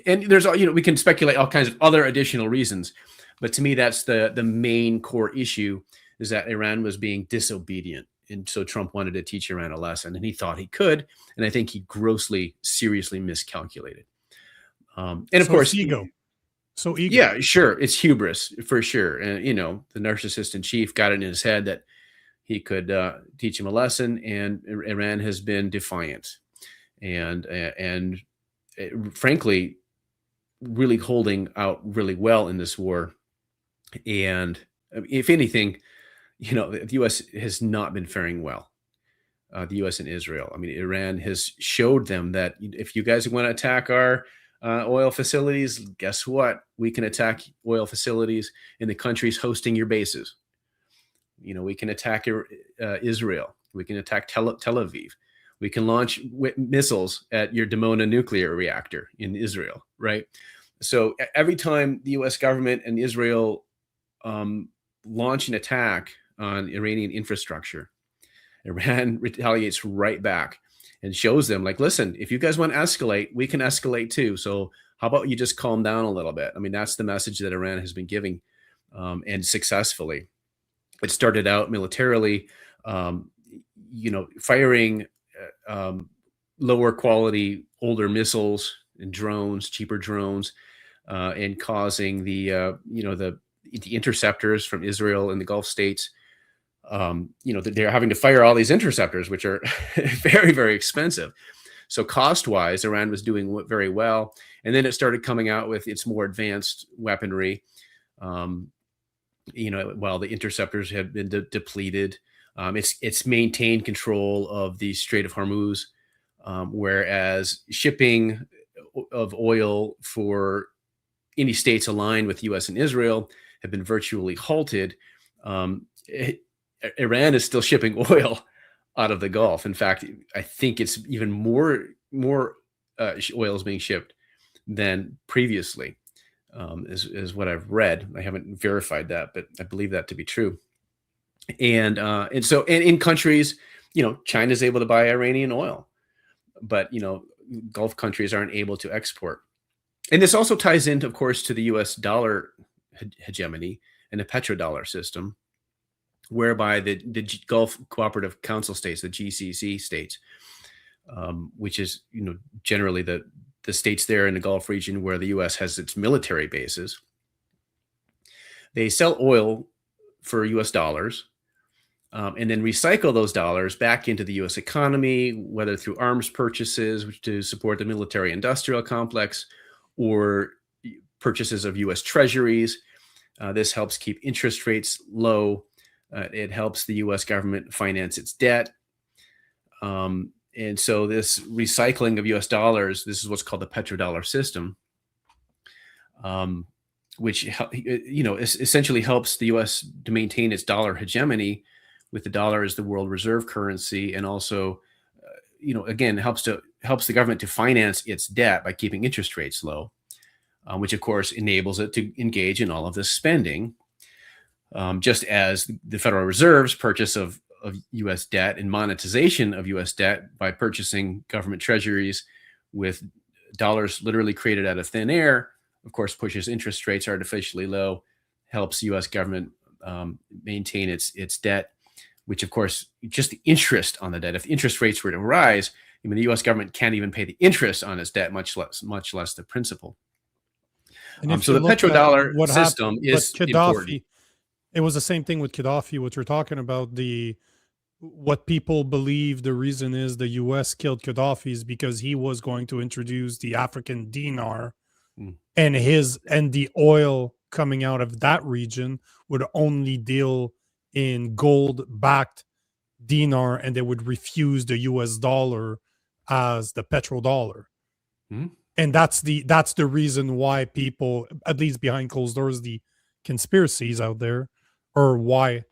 and there's, we can speculate all kinds of other additional reasons, but to me, that's the main core issue, is that Iran was being disobedient. And so Trump wanted to teach Iran a lesson, and he thought he could. And I think he grossly, seriously miscalculated. And of course, ego. So ego. Yeah, sure. It's hubris for sure. And, the narcissist in chief got it in his head that he could teach him a lesson, and Iran has been defiant and frankly, really holding out really well in this war. And if anything, the U.S. has not been faring well. The U.S. and Israel. I mean, Iran has showed them that if you guys want to attack our oil facilities, guess what? We can attack oil facilities in the countries hosting your bases. We can attack Israel. We can attack Tel Aviv. We can launch missiles at your Dimona nuclear reactor in Israel, right? So every time the U.S. government and Israel launch an attack on Iranian infrastructure, Iran retaliates right back and shows them, like, listen, if you guys want to escalate, we can escalate too. So how about you just calm down a little bit? I mean, that's the message that Iran has been giving, and successfully. It started out militarily, firing lower quality, older missiles and drones, cheaper drones, and causing the interceptors from Israel and the Gulf states. They're having to fire all these interceptors, which are very, very expensive. So cost-wise, Iran was doing very well. And then it started coming out with its more advanced weaponry, while the interceptors had been depleted. It's maintained control of the Strait of Hormuz, whereas shipping of oil for any states aligned with U.S. and Israel have been virtually halted. Iran is still shipping oil out of the Gulf. In fact, I think it's even more oil is being shipped than previously, is what I've read. I haven't verified that, but I believe that to be true. And so in countries, China's able to buy Iranian oil, but Gulf countries aren't able to export. And this also ties into, of course, to the U.S. dollar hegemony and the petrodollar system, whereby the Gulf Cooperative Council states, the GCC states, which is generally the states there in the Gulf region where the U.S. has its military bases. They sell oil for U.S. dollars, and then recycle those dollars back into the U.S. economy, whether through arms purchases to support the military-industrial complex or purchases of U.S. treasuries. This helps keep interest rates low. It helps the U.S. government finance its debt. And so this recycling of U.S. dollars, this is what's called the petrodollar system, which essentially helps the U.S. to maintain its dollar hegemony, with the dollar as the world reserve currency, and also, again, helps the government to finance its debt by keeping interest rates low, which of course enables it to engage in all of this spending, just as the Federal Reserve's purchase of U.S. debt and monetization of U.S. debt by purchasing government treasuries with dollars literally created out of thin air, of course, pushes interest rates artificially low, helps U.S. government maintain its debt, which of course, just the interest on the debt, if the interest rates were to rise, the U.S. government can't even pay the interest on its debt, much less the principal. And so the petrodollar system is important. It was the same thing with Gaddafi, what you're talking about. What people believe the reason is the U.S. killed Gaddafi is because he was going to introduce the African dinar, and the oil coming out of that region would only deal in gold-backed dinar, and they would refuse the U.S. dollar as the petrodollar. And that's the reason why people, at least behind closed doors, the conspiracies out there, or why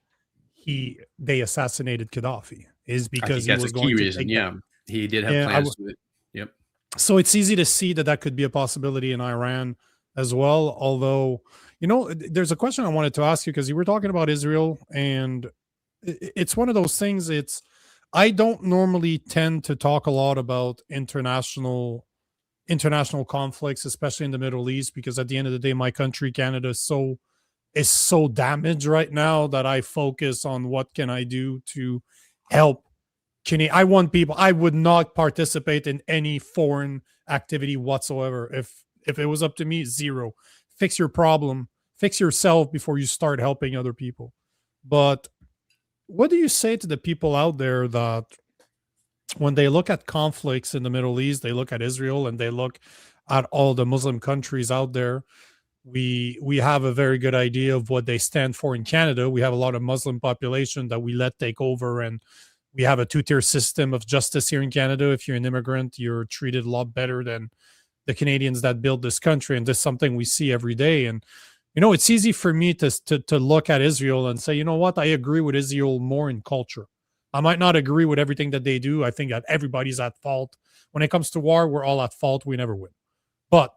they assassinated Gaddafi, is because he was going to take that. He did have plans to it. Yep. So it's easy to see that could be a possibility in Iran as well. Although, there's a question I wanted to ask you, because you were talking about Israel, and it's one of those things. I don't normally tend to talk a lot about international conflicts, especially in the Middle East, because at the end of the day, my country, Canada, is so damaged right now that I focus on what can I do to help Canada. I would not participate in any foreign activity whatsoever. If it was up to me, zero. Fix your problem, fix yourself before you start helping other people. But what do you say to the people out there that when they look at conflicts in the Middle East, they look at Israel and they look at all the Muslim countries out there? We have a very good idea of what they stand for in Canada. We have a lot of Muslim population that we let take over, and we have a two-tier system of justice here in Canada. If you're an immigrant, you're treated a lot better than the Canadians that built this country, and this is something we see every day. And it's easy for me to look at Israel and say, you know what, I agree with Israel more in culture. I might not agree with everything that they do. I think that everybody's at fault. When it comes to war, we're all at fault. We never win. But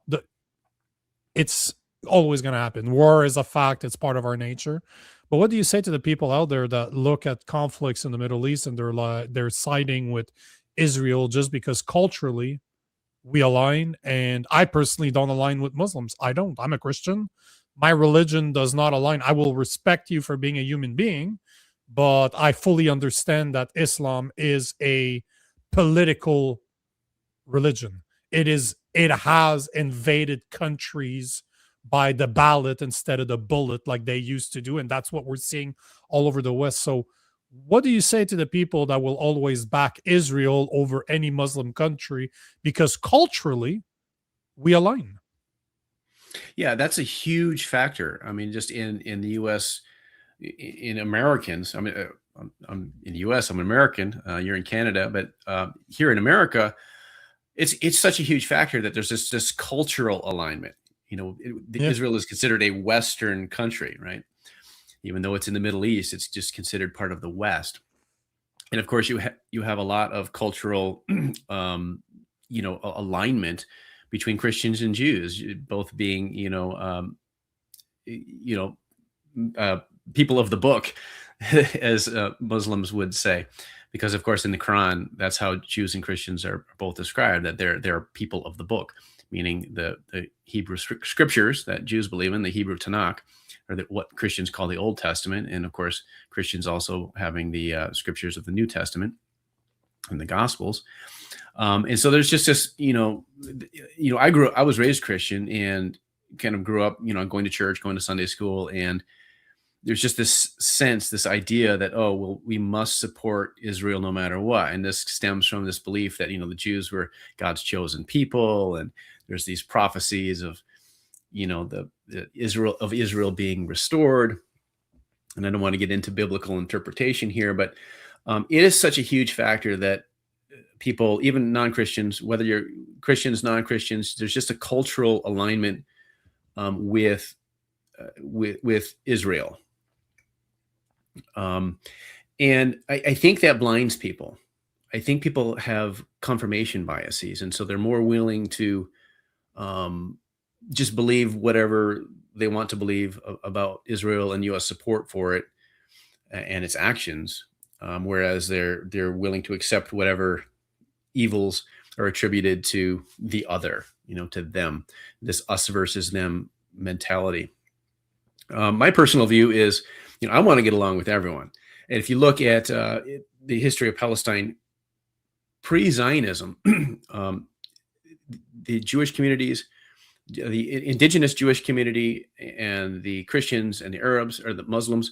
it's always going to happen. War is a fact. It's part of our nature. But what do you say to the people out there that look at conflicts in the Middle East and they're siding with Israel just because culturally we align? And I personally don't align with Muslims. I don't. I'm a Christian. My religion does not align. I will respect you for being a human being, but I fully understand that Islam is a political religion. It has invaded countries by the ballot instead of the bullet like they used to do, and that's what we're seeing all over the West. So what do you say to the people that will always back Israel over any Muslim country because culturally we align? Yeah, that's a huge factor. I mean, just in the U.S., in Americans, I mean, I'm in the U.S., I'm an American, you're in Canada, but here in America, it's such a huge factor that there's this cultural alignment. Israel is considered a Western country, right? Even though it's in the Middle East, it's just considered part of the West. And of course, you have a lot of cultural, alignment between Christians and Jews, both being, people of the book, as Muslims would say, because of course in the Quran, that's how Jews and Christians are both described, that they're people of the book, meaning the Hebrew scriptures that Jews believe in, the Hebrew Tanakh, or what Christians call the Old Testament, and of course Christians also having the scriptures of the New Testament and the Gospels. And so there's just this, I was raised Christian and kind of grew up, going to church, going to Sunday school, and there's just this sense, this idea that, oh, well, we must support Israel no matter what. And this stems from this belief that, the Jews were God's chosen people. And there's these prophecies of, the Israel being restored. And I don't want to get into biblical interpretation here, but it is such a huge factor that people, even non-Christians, whether you're Christians, non-Christians, there's just a cultural alignment with Israel. And I think that blinds people. I think people have confirmation biases, and so they're more willing to just believe whatever they want to believe about Israel and U.S. support for it and its actions, whereas they're willing to accept whatever evils are attributed to the other, to them, this us versus them mentality. My personal view is, I want to get along with everyone. And if you look at the history of Palestine pre-Zionism, the Jewish communities, the indigenous Jewish community, and the Christians and the Arabs, or the Muslims,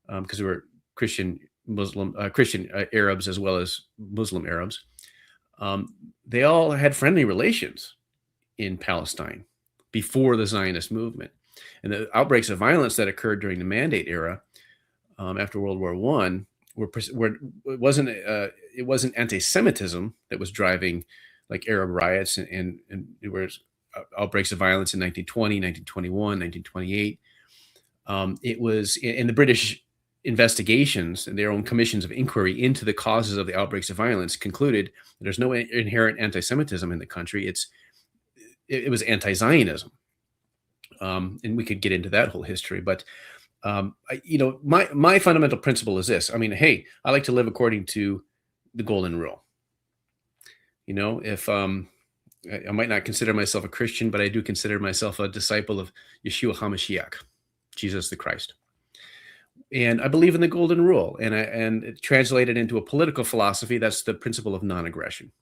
because there were Christian Arabs as well as Muslim Arabs, they all had friendly relations in Palestine before the Zionist movement. And the outbreaks of violence that occurred during the Mandate era after World War I it wasn't anti-Semitism that was driving like Arab riots and there was outbreaks of violence in 1920, 1921, 1928. It was in the British investigations and their own commissions of inquiry into the causes of the outbreaks of violence concluded there's no inherent anti-Semitism in the country. It was anti-Zionism. And we could get into that whole history, but my fundamental principle is this. I mean, hey, I like to live according to the golden rule. If I might not consider myself a Christian, but I do consider myself a disciple of Yeshua HaMashiach, Jesus the Christ. And I believe in the golden rule, and translated into a political philosophy, that's the principle of non-aggression.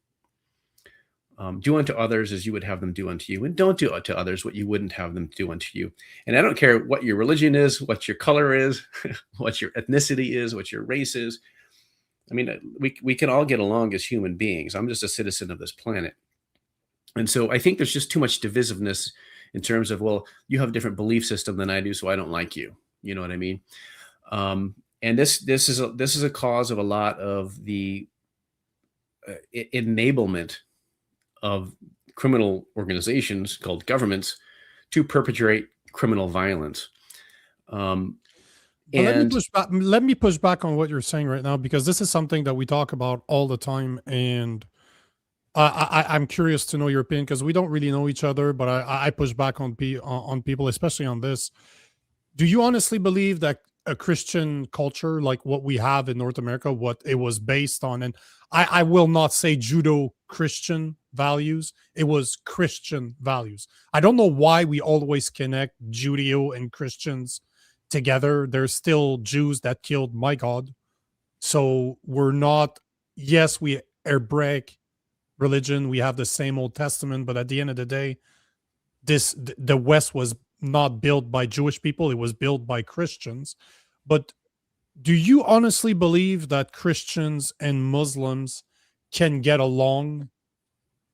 Do unto others as you would have them do unto you, and don't do unto others what you wouldn't have them do unto you. And I don't care what your religion is, what your color is, what your ethnicity is, what your race is. I mean, we can all get along as human beings. I'm just a citizen of this planet. And so I think there's just too much divisiveness in terms of, well, you have a different belief system than I do, so I don't like you. You know what I mean? And this is a cause of a lot of the enablement of criminal organizations called governments to perpetrate criminal violence. Let me push back on what you're saying right now, because this is something that we talk about all the time, and I'm curious to know your opinion, because we don't really know each other. But I push back on people, especially on this. Do you honestly believe that a Christian culture like what we have in North America, what it was based on, and I will not say Judo-Christian values, it was Christian values. I don't know why we always connect Judeo and Christians together. There's still Jews that killed my God. So we're not, yes, we break religion, we have the same Old Testament, but at the end of the day, the West was not built by Jewish people, it was built by Christians. But do you honestly believe that Christians and Muslims can get along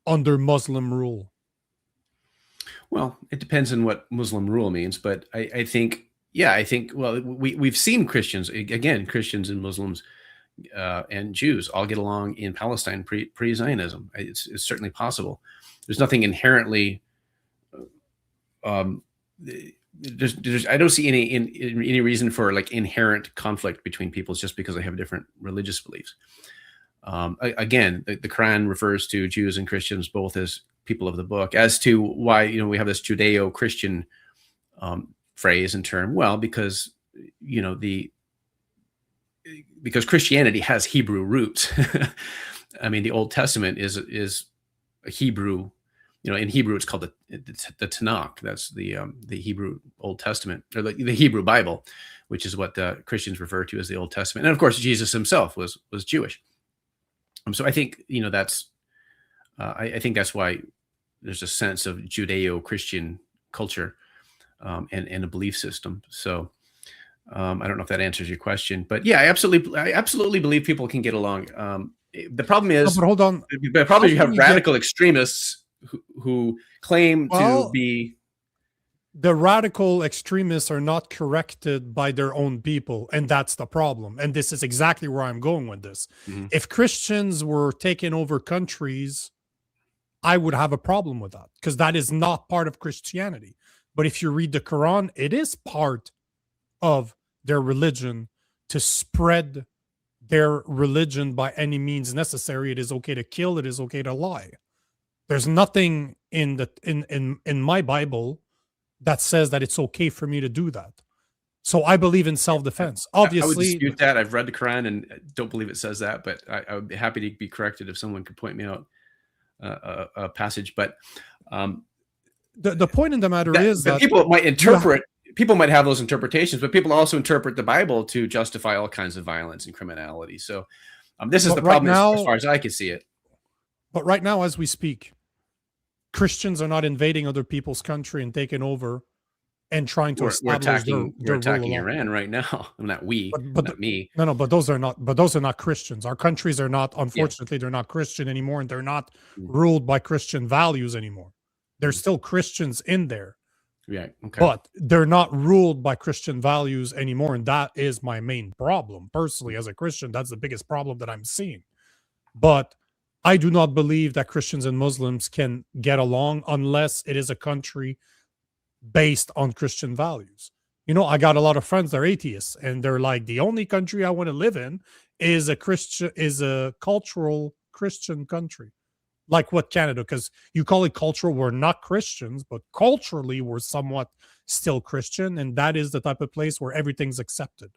under Muslim rule? Well, it depends on what Muslim rule means, but I think, well, we've seen Christians and Muslims and Jews all get along in Palestine pre-Zionism. It's certainly possible. There's nothing inherently I don't see any reason for like inherent conflict between peoples just because they have different religious beliefs. Again, the Quran refers to Jews and Christians both as people of the book. As to why we have this Judeo-Christian phrase and term, well, because because Christianity has Hebrew roots. I mean, the Old Testament is a Hebrew. In Hebrew, it's called the Tanakh. That's the Hebrew Old Testament, or the Hebrew Bible, which is what Christians refer to as the Old Testament. And of course, Jesus himself was Jewish. So I think that's I think that's why there's a sense of Judeo-Christian culture and a belief system. So I don't know if that answers your question, but yeah, I absolutely believe people can get along. The problem No, is, but hold on. the problem How is you can have you get? radical extremists who claim to Well, be. the radical extremists are not corrected by their own people, and that's the problem. And this is exactly where I'm going with this. Mhm. If Christians were taking over countries, I would have a problem with that because that is not part of Christianity. But if you read the Quran, it is part of their religion to spread their religion by any means necessary. It is okay to kill, it is okay to lie. There's nothing in the in my Bible that says that it's okay for me to do that. So I believe in self-defense. I would Obviously, dispute that. I've read the Quran and don't believe it says that, but I would be happy to be corrected if someone could point me out a passage. But the point in the matter is that people might have those interpretations, but people also interpret the Bible to justify all kinds of violence and criminality. So this is the problem as far as I can see it. But right now, as we speak, Christians are not invading other people's country and taking over and trying to establish we're attacking Iran right now. Not we, not me. No, but those are not Christians. Our countries are not, unfortunately, they're not Christian anymore, and they're not ruled by Christian values anymore. There's still Christians in there. Yeah. Okay. But they're not ruled by Christian values anymore. And that is my main problem. Personally, as a Christian, that's the biggest problem that I'm seeing. But I do not believe that Christians and Muslims can get along unless it is a country based on Christian values. You know, I got a lot of friends that are atheists, and they're like, the only country I want to live in is a cultural Christian country. Like what, Canada? Because you call it cultural, we're not Christians, but culturally we're somewhat still Christian, and that is the type of place where everything's accepted.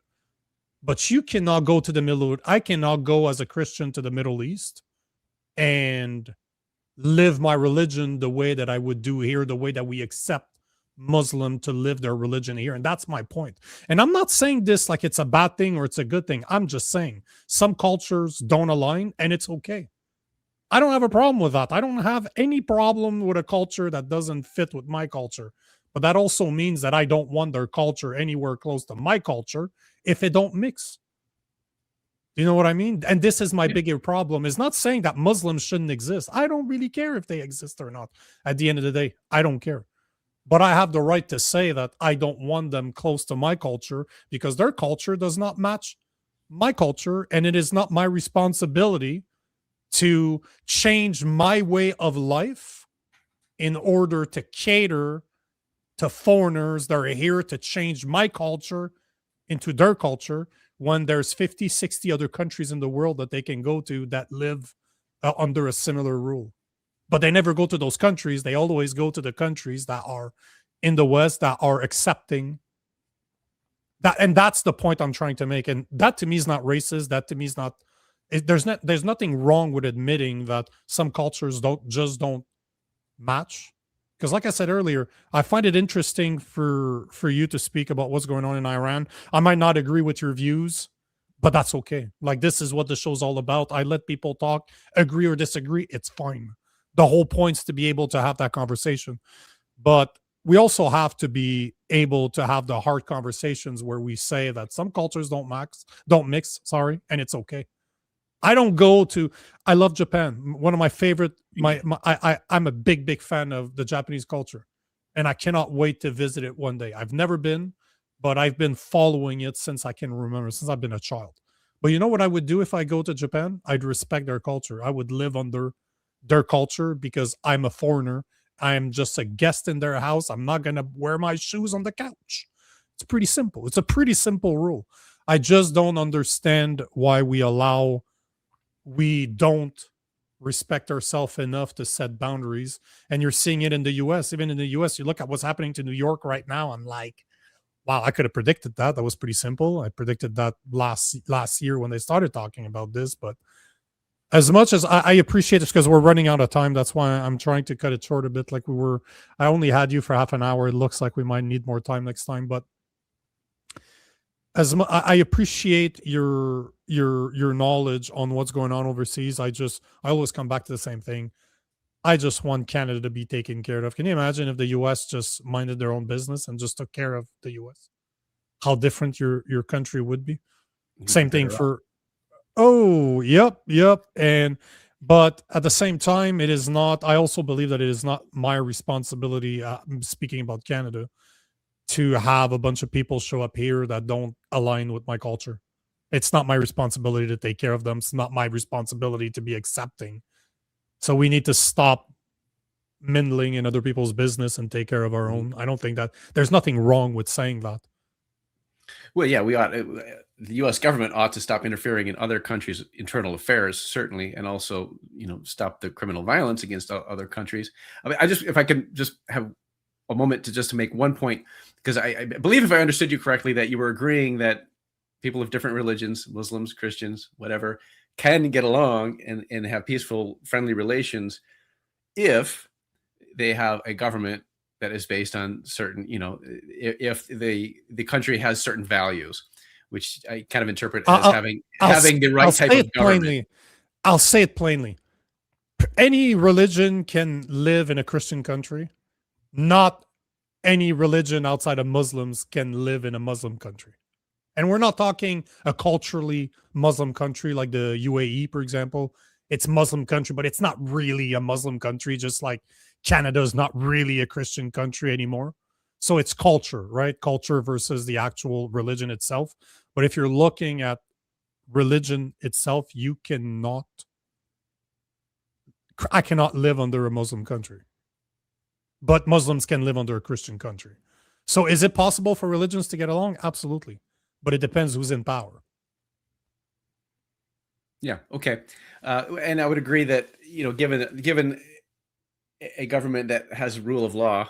But you cannot go to the Middle East. I cannot go as a Christian to the Middle East and live my religion the way that I would do here, the way that we accept Muslim to live their religion here. And that's my point. And I'm not saying this like it's a bad thing or it's a good thing. I'm just saying some cultures don't align, and it's okay. I don't have a problem with that. I don't have any problem with a culture that doesn't fit with my culture. But that also means that I don't want their culture anywhere close to my culture if it don't mix. Do you know what I mean? And this is my bigger problem. Is not saying that Muslims shouldn't exist. I don't really care if they exist or not. At the end of the day, I don't care. But I have the right to say that I don't want them close to my culture because their culture does not match my culture, and it is not my responsibility to change my way of life in order to cater to foreigners that are here to change my culture into their culture when there's 50, 60 other countries in the world that they can go to that live under a similar rule. But they never go to those countries. They always go to the countries that are in the West that are accepting that. And that's the point I'm trying to make. And that to me is not racist. That to me is not, there's nothing wrong with admitting that some cultures don't match. Because like I said earlier, I find it interesting for you to speak about what's going on in Iran. I might not agree with your views, but that's okay. Like, this is what the show's all about. I let people talk, agree or disagree. It's fine. The whole point's to be able to have that conversation. But we also have to be able to have the hard conversations where we say that some cultures don't mix, and it's okay. I love Japan. One of my favorite, I'm a big fan of the Japanese culture, and I cannot wait to visit it one day. I've never been, but I've been following it since I can remember, since I've been a child. But you know what I would do if I go to Japan? I'd respect their culture. I would live under their culture because I'm a foreigner. I'm just a guest in their house. I'm not going to wear my shoes on the couch. It's pretty simple. It's a pretty simple rule. I just don't understand why we don't respect ourselves enough to set boundaries. And you're seeing it in the US. Even in the US, you look at what's happening to New York right now. I'm like, wow, I could have predicted that. That was pretty simple. I predicted that last year when they started talking about this. But as much as I appreciate this, because we're running out of time, that's why I'm trying to cut it short a bit. Like I only had you for half an hour. It looks like we might need more time next time. But I appreciate your knowledge on what's going on overseas. I always come back to the same thing. I just want Canada to be taken care of. Can you imagine if the US just minded their own business and just took care of the US? how different your country would be. You'd be Same thing better off. for yep. But at the same time, it is not. I also believe that it is not my responsibility. I'm speaking about Canada, to have a bunch of people show up here that don't align with my culture. It's not my responsibility to take care of them. It's not my responsibility to be accepting. So we need to stop mindling in other people's business and take care of our own. I don't think that there's nothing wrong with saying that. Well, yeah, we ought. The U.S. government ought to stop interfering in other countries' internal affairs, certainly, and also, stop the criminal violence against other countries. I mean, if I can just have a moment to make one point, because I believe, if I understood you correctly, that you were agreeing that people of different religions, Muslims, Christians, whatever, can get along and have peaceful, friendly relations if they have a government that is based on certain, if the country has certain values, which I kind of interpret as having the right type of government. I'll say it plainly. Any religion can live in a Christian country. Not any religion outside of Muslims can live in a Muslim country. And we're not talking a culturally Muslim country like the UAE, for example. It's Muslim country, but it's not really a Muslim country, just like Canada is not really a Christian country anymore. So it's culture, right? Culture versus the actual religion itself. But if you're looking at religion itself, I cannot live under a Muslim country. But Muslims can live under a Christian country. So is it possible for religions to get along? Absolutely. But it depends who's in power. Yeah. Okay. And I would agree that, given a government that has rule of law,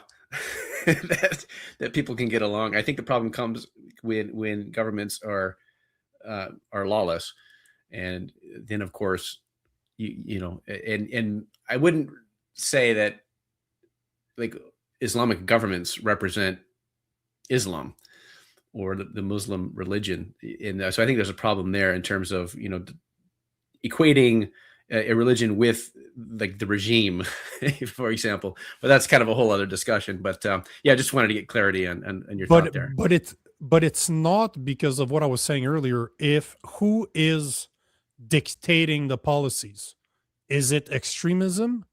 that people can get along. I think the problem comes when governments are lawless, and then of course, and I wouldn't say that like Islamic governments represent Islam or the Muslim religion, and so I think there's a problem there in terms of equating a religion with like the regime, for example. But that's kind of a whole other discussion. But yeah, I just wanted to get clarity on your thought there. But it's not because of what I was saying earlier. If who is dictating the policies? Is it extremism?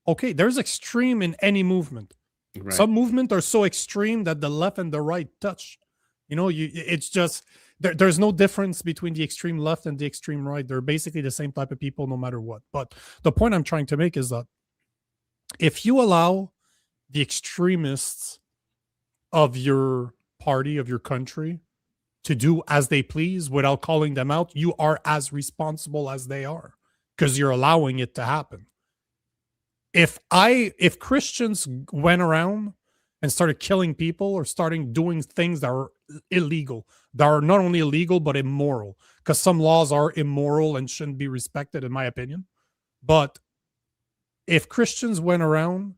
Okay, there's extreme in any movement. Right. Some movements are so extreme that the left and the right touch. It's just there's no difference between the extreme left and the extreme right. They're basically the same type of people no matter what. But the point I'm trying to make is that if you allow the extremists of your party, of your country, to do as they please without calling them out, you are as responsible as they are because you're allowing it to happen. If Christians went around and started killing people or starting doing things that are illegal, that are not only illegal but immoral, because some laws are immoral and shouldn't be respected, in my opinion. But if Christians went around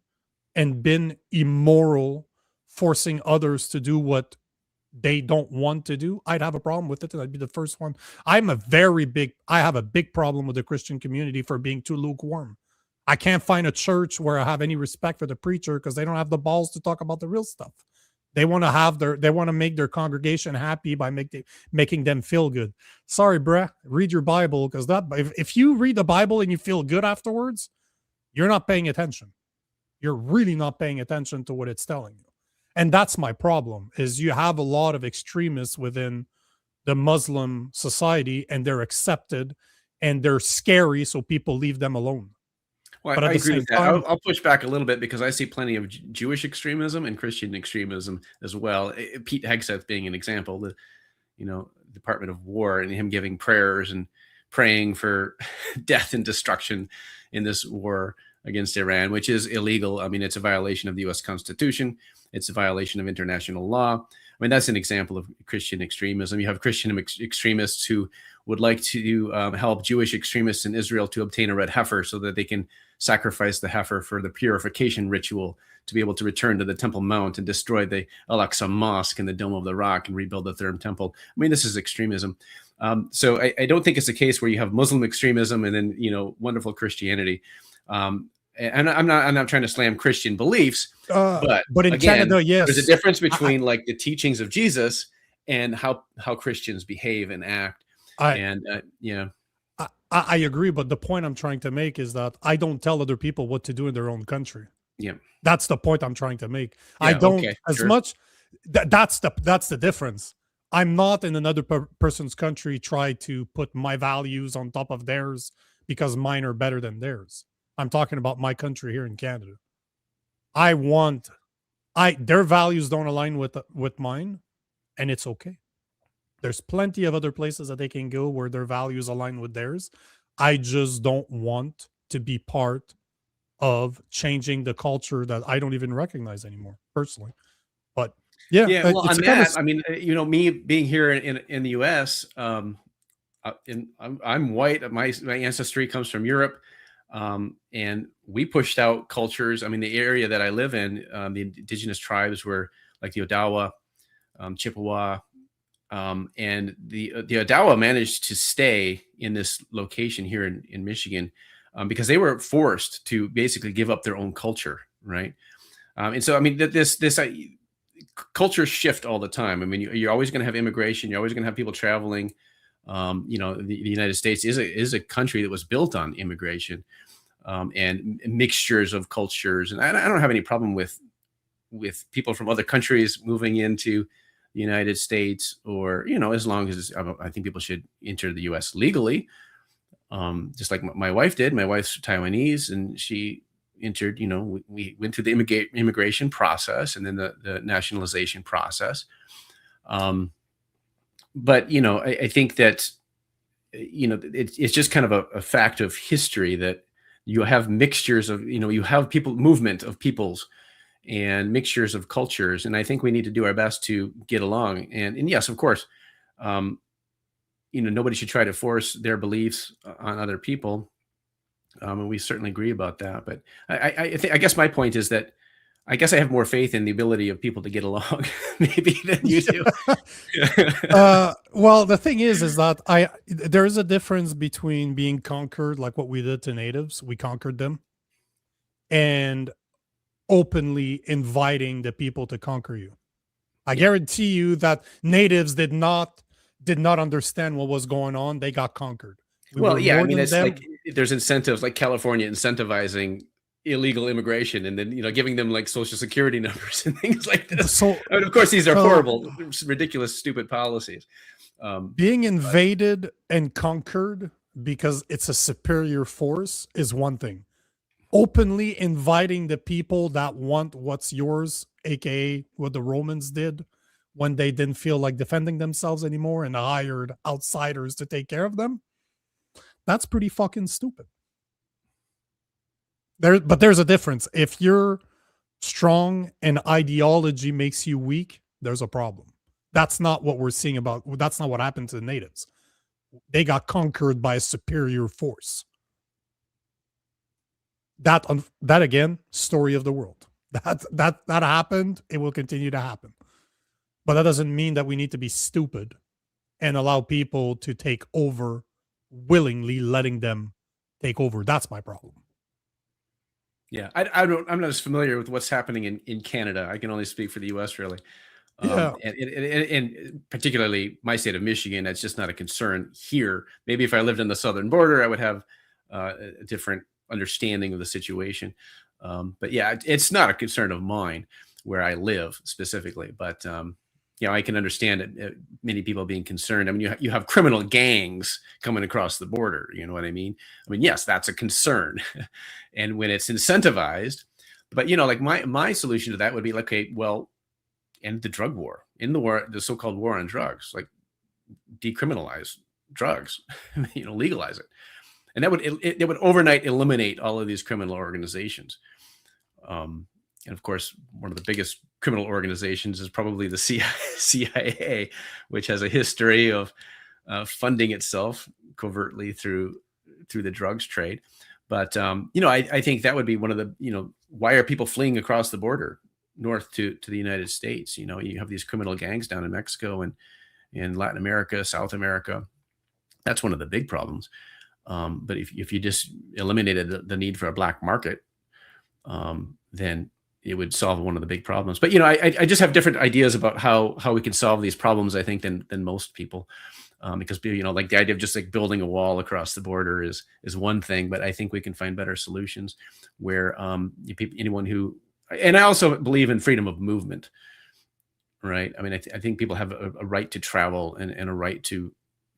and been immoral, forcing others to do what they don't want to do, I'd have a problem with it, and I'd be the first one. I have a big problem with the Christian community for being too lukewarm. I can't find a church where I have any respect for the preacher because they don't have the balls to talk about the real stuff. They want to make their congregation happy by making them feel good. Sorry, bruh, read your Bible, because if you read the Bible and you feel good afterwards, you're not paying attention. You're really not paying attention to what it's telling you. And that's my problem, is you have a lot of extremists within the Muslim society, and they're accepted and they're scary, so people leave them alone. Well, I agree with that. I'll push back a little bit because I see plenty of Jewish extremism and Christian extremism as well. Pete Hegseth being an example, the Department of War, and him giving prayers and praying for death and destruction in this war against Iran, which is illegal. I mean, it's a violation of the U.S. Constitution. It's a violation of international law. I mean, that's an example of Christian extremism. You have Christian extremists who would like to help Jewish extremists in Israel to obtain a red heifer so that they can sacrifice the heifer for the purification ritual to be able to return to the Temple Mount and destroy the Al-Aqsa Mosque and the Dome of the Rock and rebuild the Third Temple. I mean, this is extremism. So I don't think it's a case where you have Muslim extremism and then, wonderful Christianity. And I'm not trying to slam Christian beliefs, but in again, Canada, yes, there's a difference between like the teachings of Jesus and how Christians behave and act. I, And yeah, I agree, but the point I'm trying to make is that I don't tell other people what to do in their own country. yeah, That's the point I'm trying to make. I yeah. don't Okay, as sure. much. That's the difference. I'm not in another person's country try to put my values on top of theirs because mine are better than theirs. I'm talking about my country here in Canada. I want their values don't align with mine, and it's okay. There's plenty of other places that they can go where their values align with theirs. I just don't want to be part of changing the culture that I don't even recognize anymore, personally. But yeah, Yeah, well, it's on a kind of that, I mean, me being here in the U.S., I'm white. My ancestry comes from Europe, and we pushed out cultures. I mean, the area that I live in, the indigenous tribes were like the Odawa, Chippewa, and the Odawa managed to stay in this location here in Michigan because they were forced to basically give up their own culture, right? And so, I mean, this cultures shift all the time. I mean, you're always going to have immigration. You're always going to have people traveling. The United States is a country that was built on immigration and mixtures of cultures. And I don't have any problem with people from other countries moving into the United States, or as long as I think people should enter the U.S. legally, just like my wife did. My wife's Taiwanese, and she entered. We went through the immigration process and then the nationalization process. But I think that it's just kind of a fact of history that you have mixtures of you have movement of peoples and mixtures of cultures, and I think we need to do our best to get along. And yes, of course, nobody should try to force their beliefs on other people, and we certainly agree about that. But I guess my point is that I guess I have more faith in the ability of people to get along, maybe, than you do. Well, the thing is that there is a difference between being conquered, like what we did to natives. We conquered them, and openly inviting the people to conquer you. I guarantee you that natives did not understand what was going on. They got conquered. Well, yeah, I mean, it's like there's incentives, like California incentivizing illegal immigration, and then giving them like social security numbers and things like this. So, and of course, these are horrible, ridiculous, stupid policies. Being invaded and conquered because it's a superior force is one thing. Openly inviting the people that want what's yours, aka what the Romans did when they didn't feel like defending themselves anymore and hired outsiders to take care of them, that's pretty fucking stupid. But there's a difference. If you're strong and ideology makes you weak, there's a problem. That's not what we're seeing that's not what happened to the natives. They got conquered by a superior force. That again, story of the world. That happened. It will continue to happen. But that doesn't mean that we need to be stupid and allow people to take over, willingly letting them take over. That's my problem. Yeah, I'm not as familiar with what's happening in Canada. I can only speak for the U.S. really. Yeah. And particularly my state of Michigan, that's just not a concern here. Maybe if I lived on the southern border, I would have a different understanding of the situation. But yeah, it's not a concern of mine where I live specifically. But I can understand many people being concerned. I mean, you have criminal gangs coming across the border. You know what I mean? I mean, yes, that's a concern, and when it's incentivized. But like my solution to that would be like, okay, well, end the drug war, the so-called war on drugs, like decriminalize drugs, legalize it. And that would overnight eliminate all of these criminal organizations. And of course, one of the biggest criminal organizations is probably the CIA, which has a history of funding itself covertly through the drugs trade. But I think that would be one of the why are people fleeing across the border north to the United States? You have these criminal gangs down in Mexico and in Latin America, South America. That's one of the big problems. But if you just eliminated the need for a black market, then it would solve one of the big problems. But I just have different ideas about how we can solve these problems, I think, than most people. Because like the idea of just like building a wall across the border is one thing, but I think we can find better solutions where anyone who, and I also believe in freedom of movement, right? I mean, I think people have a right to travel and a right to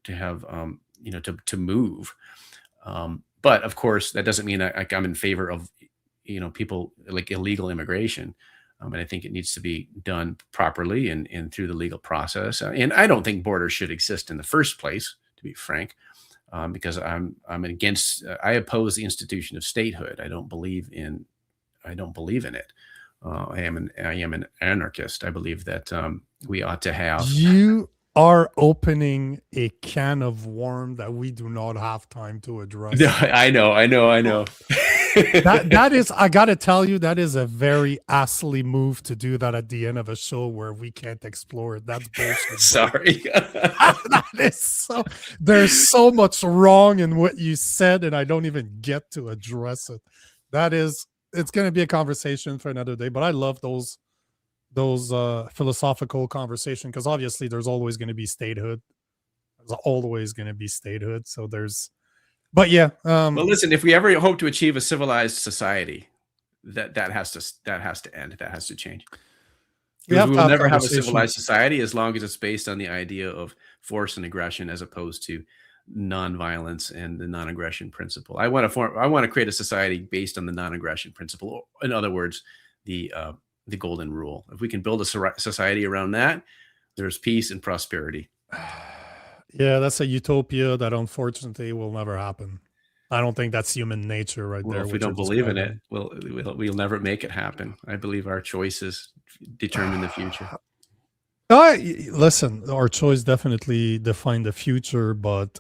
have to move, but of course that doesn't mean I'm in favor of people like illegal immigration. And I think it needs to be done properly and through the legal process. And I don't think borders should exist in the first place, to be frank, because I'm against. I oppose the institution of statehood. I don't believe in it. I am an anarchist. I believe that we ought to have. You are opening a can of worms that we do not have time to address. No, I know. that is, I gotta tell you, that is a very assly move to do that at the end of a show where we can't explore it. That's bullshit. Sorry. That is so, there's so much wrong in what you said, and I don't even get to address it. It's gonna be a conversation for another day, but I love those philosophical conversation, because obviously there's always going to be statehood. There's always going to be statehood. So but yeah. Well, listen, if we ever hope to achieve a civilized society, that has to end. That has to change. We will never have a civilized society as long as it's based on the idea of force and aggression, as opposed to nonviolence and the non-aggression principle. I want to create a society based on the non-aggression principle. In other words, the golden rule. If we can build a society around that, there's peace and prosperity. Yeah, that's a utopia that unfortunately will never happen. I don't think that's human nature there. If we don't believe in it, we'll never make it happen. I believe our choices determine the future. Listen, our choice definitely define the future, but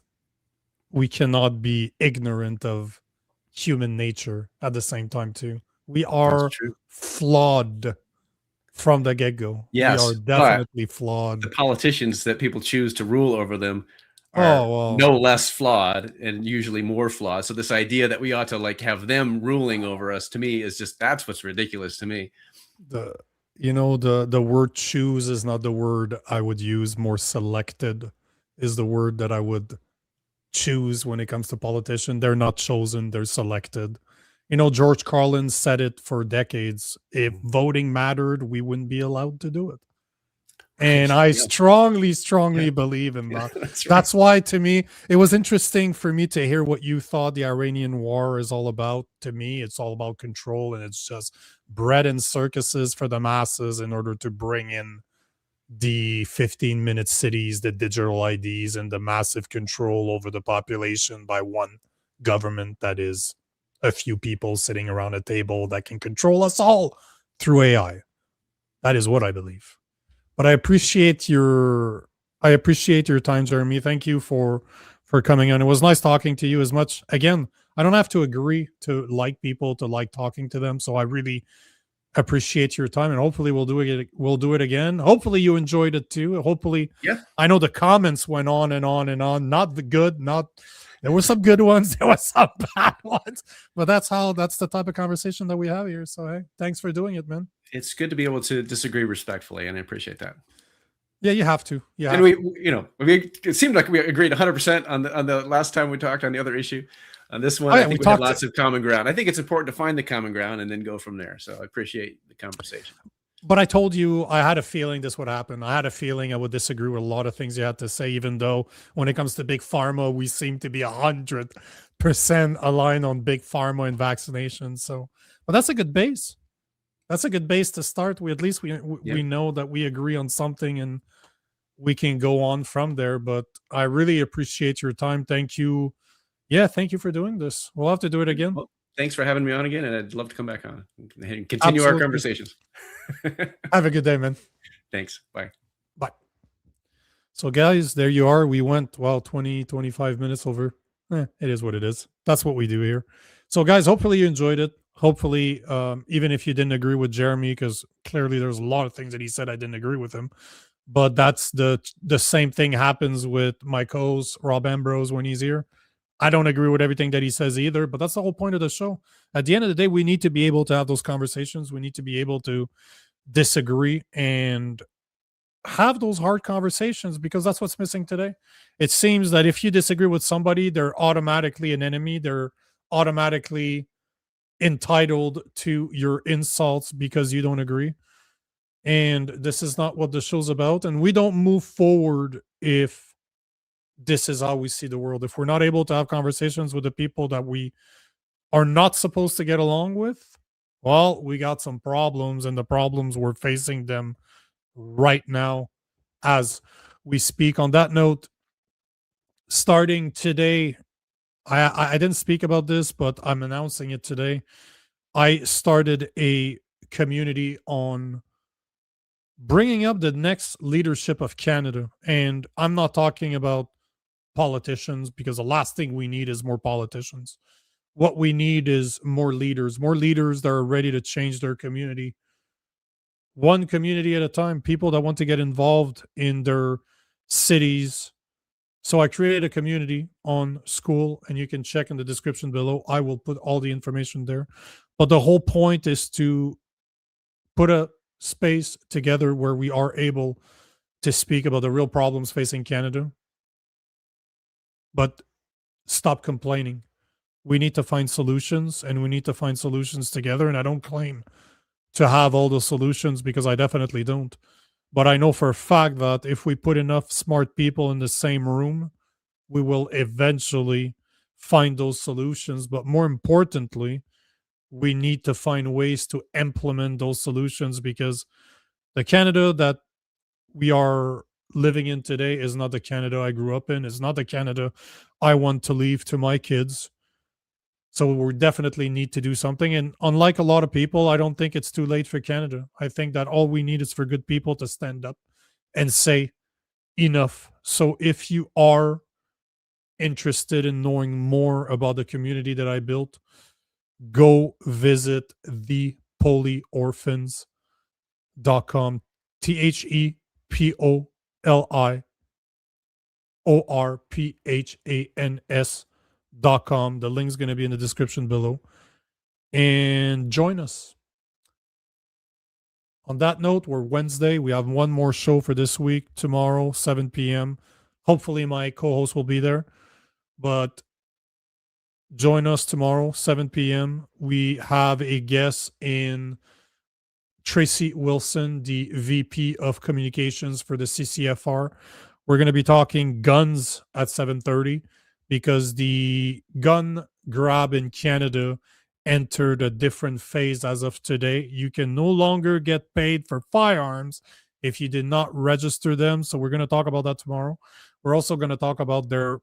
we cannot be ignorant of human nature at the same time too. We are flawed from the get-go. Yes, we are definitely flawed. The politicians that people choose to rule over them are no less flawed, and usually more flawed. So this idea that we ought to have them ruling over us, to me, is that's what's ridiculous to me. The word choose is not the word I would use. More selected is the word that I would choose when it comes to politicians. They're not chosen, they're selected. George Carlin said it for decades. If voting mattered, we wouldn't be allowed to do it. And I strongly believe in that. That's why, to me, it was interesting for me to hear what you thought the Iranian war is all about. To me, it's all about control, and it's just bread and circuses for the masses in order to bring in the 15-minute cities, the digital IDs, and the massive control over the population by one government that is a few people sitting around a table that can control us all through AI. That is what I believe. But I appreciate your time, Jeremy. Thank you for coming on. It was nice talking to you. As much, again, I don't have to agree to like people, to like talking to them. So I really appreciate your time, and hopefully we'll do it again. Hopefully you enjoyed it too. Hopefully, yeah. I know the comments went on and on and on. There were some good ones, there were some bad ones, but that's the type of conversation that we have here. So hey, thanks for doing it, man. It's good to be able to disagree respectfully, and I appreciate that. Yeah, you have to. Yeah, and it seemed like we agreed 100% on the last time we talked on the other issue. On this one, I think we have lots of common ground. I think it's important to find the common ground and then go from there. So I appreciate the conversation. But I told you, I had a feeling this would happen. I had a feeling I would disagree with a lot of things you had to say, even though when it comes to big pharma, we seem to be 100% aligned on big pharma and vaccinations. So, but that's a good base. That's a good base to start. At least we know that we agree on something, and we can go on from there. But I really appreciate your time. Thank you. Yeah, thank you for doing this. We'll have to do it again. Well, thanks for having me on again, and I'd love to come back on and continue our conversations. Have a good day, man. Thanks. Bye. Bye. So guys, there you are. We went 20, 25 minutes over. It is what it is. That's what we do here. So guys, hopefully you enjoyed it. Hopefully, even if you didn't agree with Jeremy, because clearly there's a lot of things that he said I didn't agree with him. But that's the same thing happens with my co-host Rob Ambrose when he's here. I don't agree with everything that he says either, but that's the whole point of the show. At the end of the day, we need to be able to have those conversations. We need to be able to disagree and have those hard conversations, because that's what's missing today. It seems that if you disagree with somebody, they're automatically an enemy. They're automatically entitled to your insults because you don't agree. And this is not what the show's about. And we don't move forward if this is how we see the world. If we're not able to have conversations with the people that we are not supposed to get along with, well, we got some problems, and the problems we're facing them right now as we speak. On that note, starting today, I didn't speak about this, but I'm announcing it today. I started a community on bringing up the next leadership of Canada. And I'm not talking about politicians, because the last thing we need is more politicians. What we need is more leaders that are ready to change their community, one community at a time, people that want to get involved in their cities. So I created a community on school, and you can check in the description below. I will put all the information there. But the whole point is to put a space together where we are able to speak about the real problems facing Canada, but stop complaining. We need to find solutions, and we need to find solutions together. And I don't claim to have all the solutions, because I definitely don't. But I know for a fact that if we put enough smart people in the same room, we will eventually find those solutions. But more importantly, we need to find ways to implement those solutions, because the Canada that we are living in today is not the Canada I grew up in. It's not the Canada I want to leave to my kids. So we definitely need to do something. And unlike a lot of people, I don't think it's too late for Canada. I think that all we need is for good people to stand up and say enough. So if you are interested in knowing more about the community that I built, go visit thepoliorphans.com. ThePoliorphans.com. The link's going to be in the description below. And join us. On that note, we're Wednesday. We have one more show for this week. Tomorrow, 7 p.m. Hopefully my co-host will be there. But join us tomorrow, 7 p.m. We have a guest in Tracey Wilson, the VP of Communications for the CCFR. We're going to be talking guns at 7:30, because the gun grab in Canada entered a different phase as of today. You can no longer get paid for firearms if you did not register them. So we're going to talk about that tomorrow. We're also going to talk about their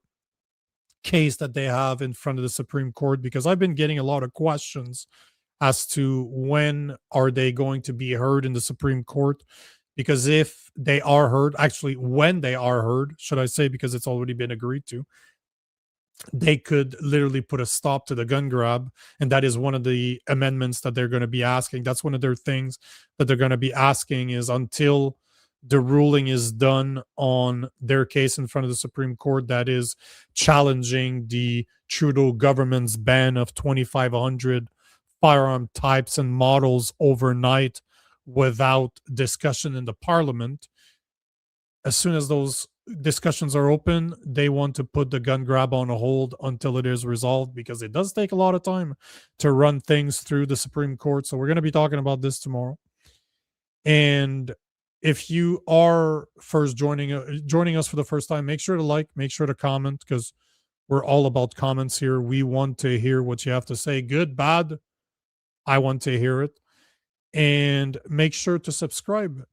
case that they have in front of the Supreme Court, because I've been getting a lot of questions as to when are they going to be heard in the Supreme Court. Because if they are heard, actually when they are heard, should I say, because it's already been agreed to, they could literally put a stop to the gun grab. And that is one of the amendments that they're going to be asking. That's one of their things that they're going to be asking, is until the ruling is done on their case in front of the Supreme Court that is challenging the Trudeau government's ban of 2,500 firearm types and models overnight without discussion in the Parliament. As soon as those discussions are open, they want to put the gun grab on a hold until it is resolved, because it does take a lot of time to run things through the Supreme Court. So we're going to be talking about this tomorrow. And if you are first joining us for the first time, make sure to like, make sure to comment, because we're all about comments here. We want to hear what you have to say. Good, bad, I want to hear it. And make sure to subscribe.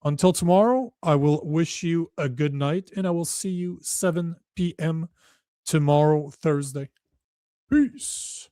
Until tomorrow, I will wish you a good night, and I will see you 7 p.m. tomorrow, Thursday. Peace.